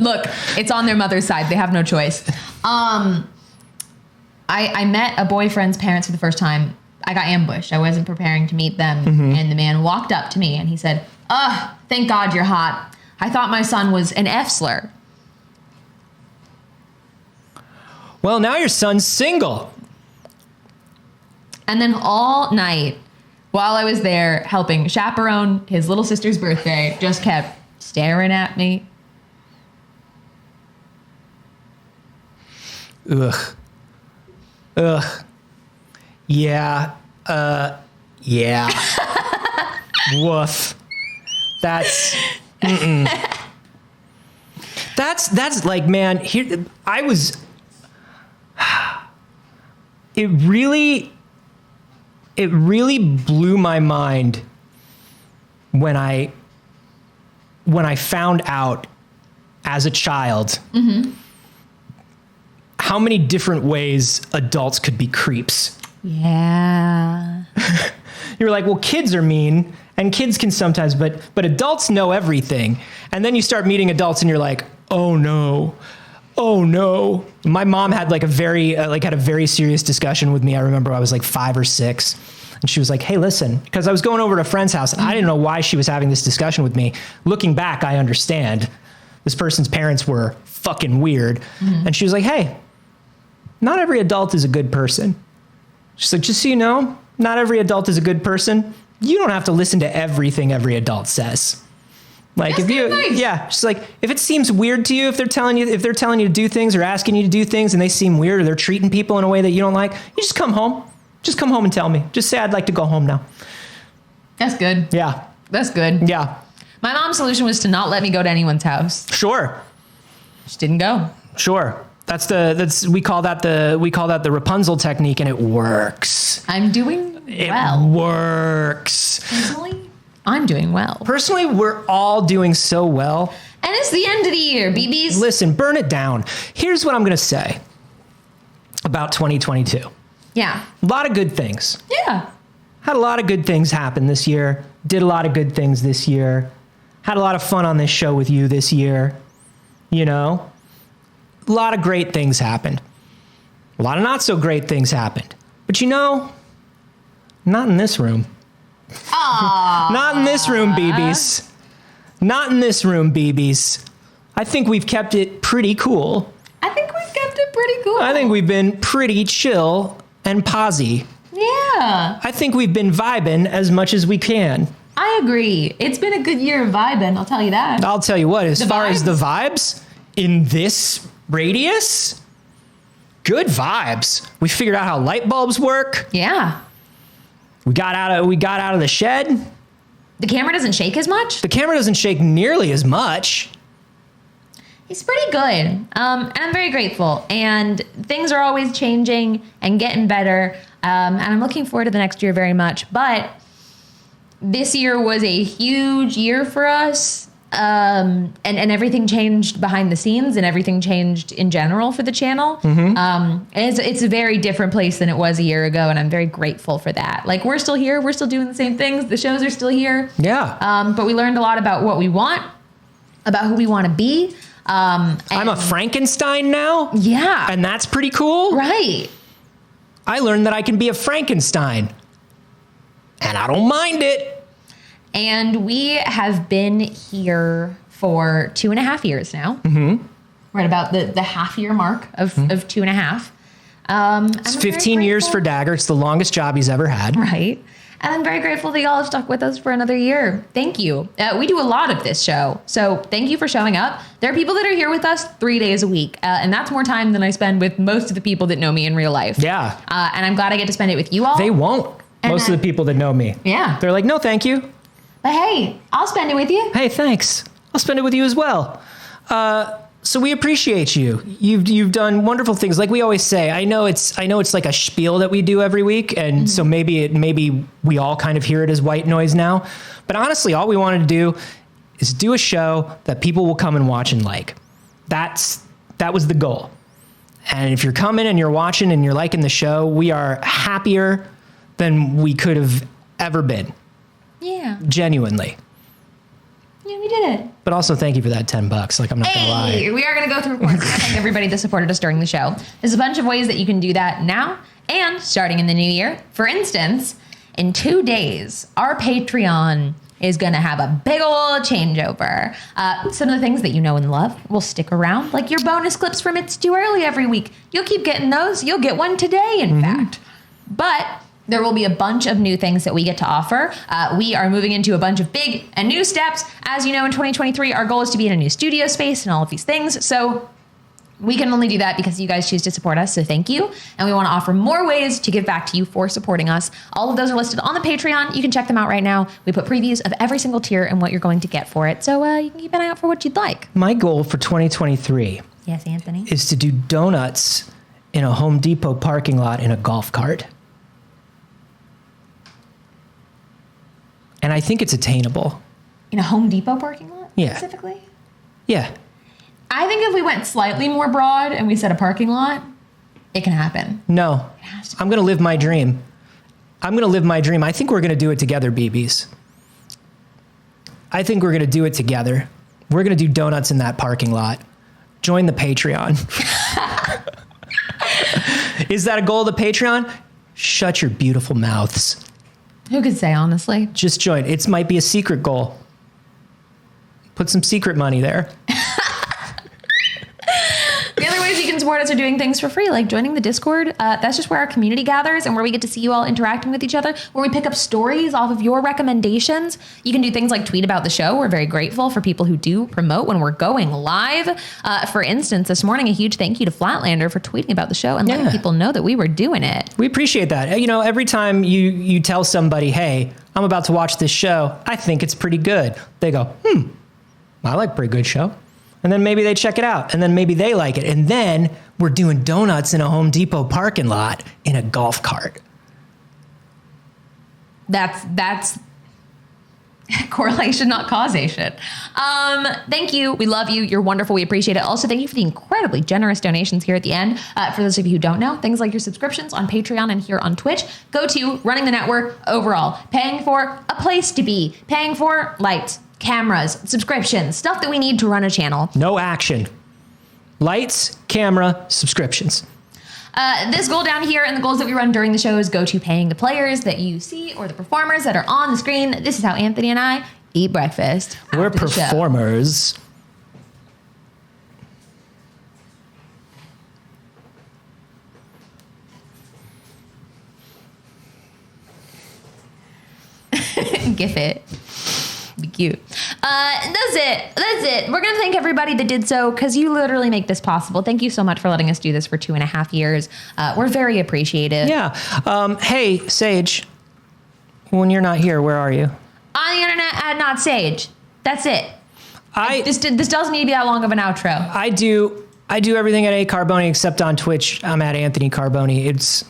Look, it's on their mother's side. They have no choice. I met a boyfriend's parents for the first time. I got ambushed. I wasn't preparing to meet them. Mm-hmm. And the man walked up to me and he said, thank God you're hot. I thought my son was an F slur. Well, now your son's single. And then all night, while I was there helping chaperone his little sister's birthday, just kept staring at me. Ugh. Yeah. Yeah. Woof. That's like, man, here I was. It really blew my mind when I found out as a child how many different ways adults could be creeps. Yeah. You're like, well, kids are mean, and kids can sometimes, but adults know everything. And then you start meeting adults, and you're like, oh no. My mom had like a very serious discussion with me. I remember I was like 5 or 6, and she was like, hey, listen, because I was going over to a friend's house, and I didn't know why she was having this discussion with me. Looking back, I understand. This person's parents were fucking weird. And she was like, hey, not every adult is a good person. She's like, just so you know, not every adult is a good person. You don't have to listen to everything every adult says. Like, That's nice. Yeah, she's like, if it seems weird to you, if they're telling you to do things or asking you to do things and they seem weird or they're treating people in a way that you don't like, you just come home. Just come home and tell me. Just say, I'd like to go home now. That's good. Yeah. That's good. Yeah. My mom's solution was to not let me go to anyone's house. Sure. Just didn't go. Sure. We call that the Rapunzel technique, and it works. I'm doing well. It works. Personally, I'm doing well. Personally, we're all doing so well. And it's the end of the year, BBs. Listen, burn it down. Here's what I'm going to say about 2022. Yeah. A lot of good things. Yeah. Had a lot of good things happen this year. Did a lot of good things this year. Had a lot of fun on this show with you this year. You know? A lot of great things happened. A lot of not so great things happened. But you know, not in this room. Aww. Not in this room, BBs. Not in this room, BBs. I think we've kept it pretty cool. I think we've kept it pretty cool. I think we've been pretty chill and posy. Yeah. I think we've been vibing as much as we can. I agree. It's been a good year of vibing, I'll tell you that. I'll tell you what, as The far as the vibes? vibes in this radius, good vibes. We figured out how light bulbs work. Yeah. We got out of the shed. The camera doesn't shake as much. The camera doesn't shake nearly as much. It's pretty good. And I'm very grateful. And things are always changing and getting better. And I'm looking forward to the next year very much. But this year was a huge year for us. And everything changed behind the scenes, and everything changed in general for the channel. And it's a very different place than it was a year ago, and I'm very grateful for that. Like, we're still here, we're still doing the same things, the shows are still here. Yeah. But we learned a lot about what we want, about who we want to be. I'm a Frankenstein now. Yeah. And that's pretty cool. Right. I learned that I can be a Frankenstein. And I don't mind it. And we have been here for 2.5 years now. We're at about the half year mark of 2.5. It's 15 years for Dagger. It's the longest job he's ever had. Right. And I'm very grateful that y'all have stuck with us for another year. Thank you. We do a lot of this show, so thank you for showing up. There are people that are here with us 3 days a week, and that's more time than I spend with most of the people that know me in real life. Yeah. And I'm glad I get to spend it with you all. They won't. And Most of the people that know me. Yeah. They're like, no, thank you. But hey, I'll spend it with you. Hey, thanks. I'll spend it with you as well. So we appreciate you. You've done wonderful things. Like we always say, I know it's like a spiel that we do every week, and so maybe we all kind of hear it as white noise now. But honestly, all we wanted to do is do a show that people will come and watch and like. That was the goal. And if you're coming and you're watching and you're liking the show, we are happier than we could have ever been. Yeah. Genuinely. Yeah, we did it. But also thank you for that $10. Like, I'm not gonna lie. We are going to go through course. Thank everybody that supported us during the show. There's a bunch of ways that you can do that now and starting in the new year. For instance, in 2 days, our Patreon is going to have a big old changeover. Some of the things that you know and love will stick around, like your bonus clips from It's Too Early every week. You'll keep getting those. You'll get one today, in fact. But there will be a bunch of new things that we get to offer. We are moving into a bunch of big and new steps. As you know, in 2023, our goal is to be in a new studio space and all of these things. So We can only do that because you guys choose to support us, so thank you. And we want to offer more ways to give back to you for supporting us. All of those are listed on the Patreon. You can check them out right now. We put previews of every single tier and what you're going to get for it, so you can keep an eye out for what you'd like. My goal for 2023 Yes, Anthony? is to do donuts in a Home Depot parking lot in a golf cart. And I think it's attainable. In a Home Depot parking lot? Yeah. Specifically? Yeah. I think if we went slightly more broad and we said a parking lot, it can happen. No. I'm going to live my dream. I think we're going to do it together, BBs. I think we're going to do it together. We're going to do donuts in that parking lot. Join the Patreon. Is that a goal of the Patreon? Shut your beautiful mouths. Who could say, honestly? Just join. It might be a secret goal. Put some secret money there. The other ways you can support us are doing things for free, like joining the Discord. That's just where our community gathers and where we get to see you all interacting with each other, where we pick up stories off of your recommendations. You can do things like tweet about the show. We're very grateful for people who do promote when we're going live. For instance, this morning, a huge thank you to Flatlander for tweeting about the show and letting people know that we were doing it. We appreciate that. You know, every time you tell somebody, hey, I'm about to watch this show, I think it's pretty good. They go, I like a pretty good show. And then maybe they check it out, and then maybe they like it. And then we're doing donuts in a Home Depot parking lot in a golf cart. That's correlation, not causation. Thank you. We love you. You're wonderful. We appreciate it. Also, thank you for the incredibly generous donations here at the end. For those of you who don't know, things like your subscriptions on Patreon and here on Twitch go to running the network overall, paying for a place to be, paying for lights, cameras, subscriptions, stuff that we need to run a channel. No action. Lights, camera, subscriptions. This goal down here and the goals that we run during the shows go to paying the players that you see or the performers that are on the screen. This is how Anthony and I eat breakfast. We're performers. GIF it. Be cute. That's it. We're going to thank everybody that did so because you literally make this possible. Thank you so much for letting us do this for 2.5 years. We're very appreciative. Yeah. Hey, Saige, when you're not here, where are you? On the internet at Not Saige. That's it. This doesn't need to be that long of an outro. I do everything at Carboni except on Twitch. I'm at Anthony Carboni. It's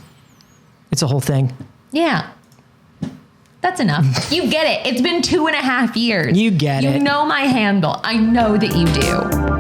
a whole thing. Yeah. That's enough. You get it. It's been 2.5 years. You get it. You know my handle. I know that you do.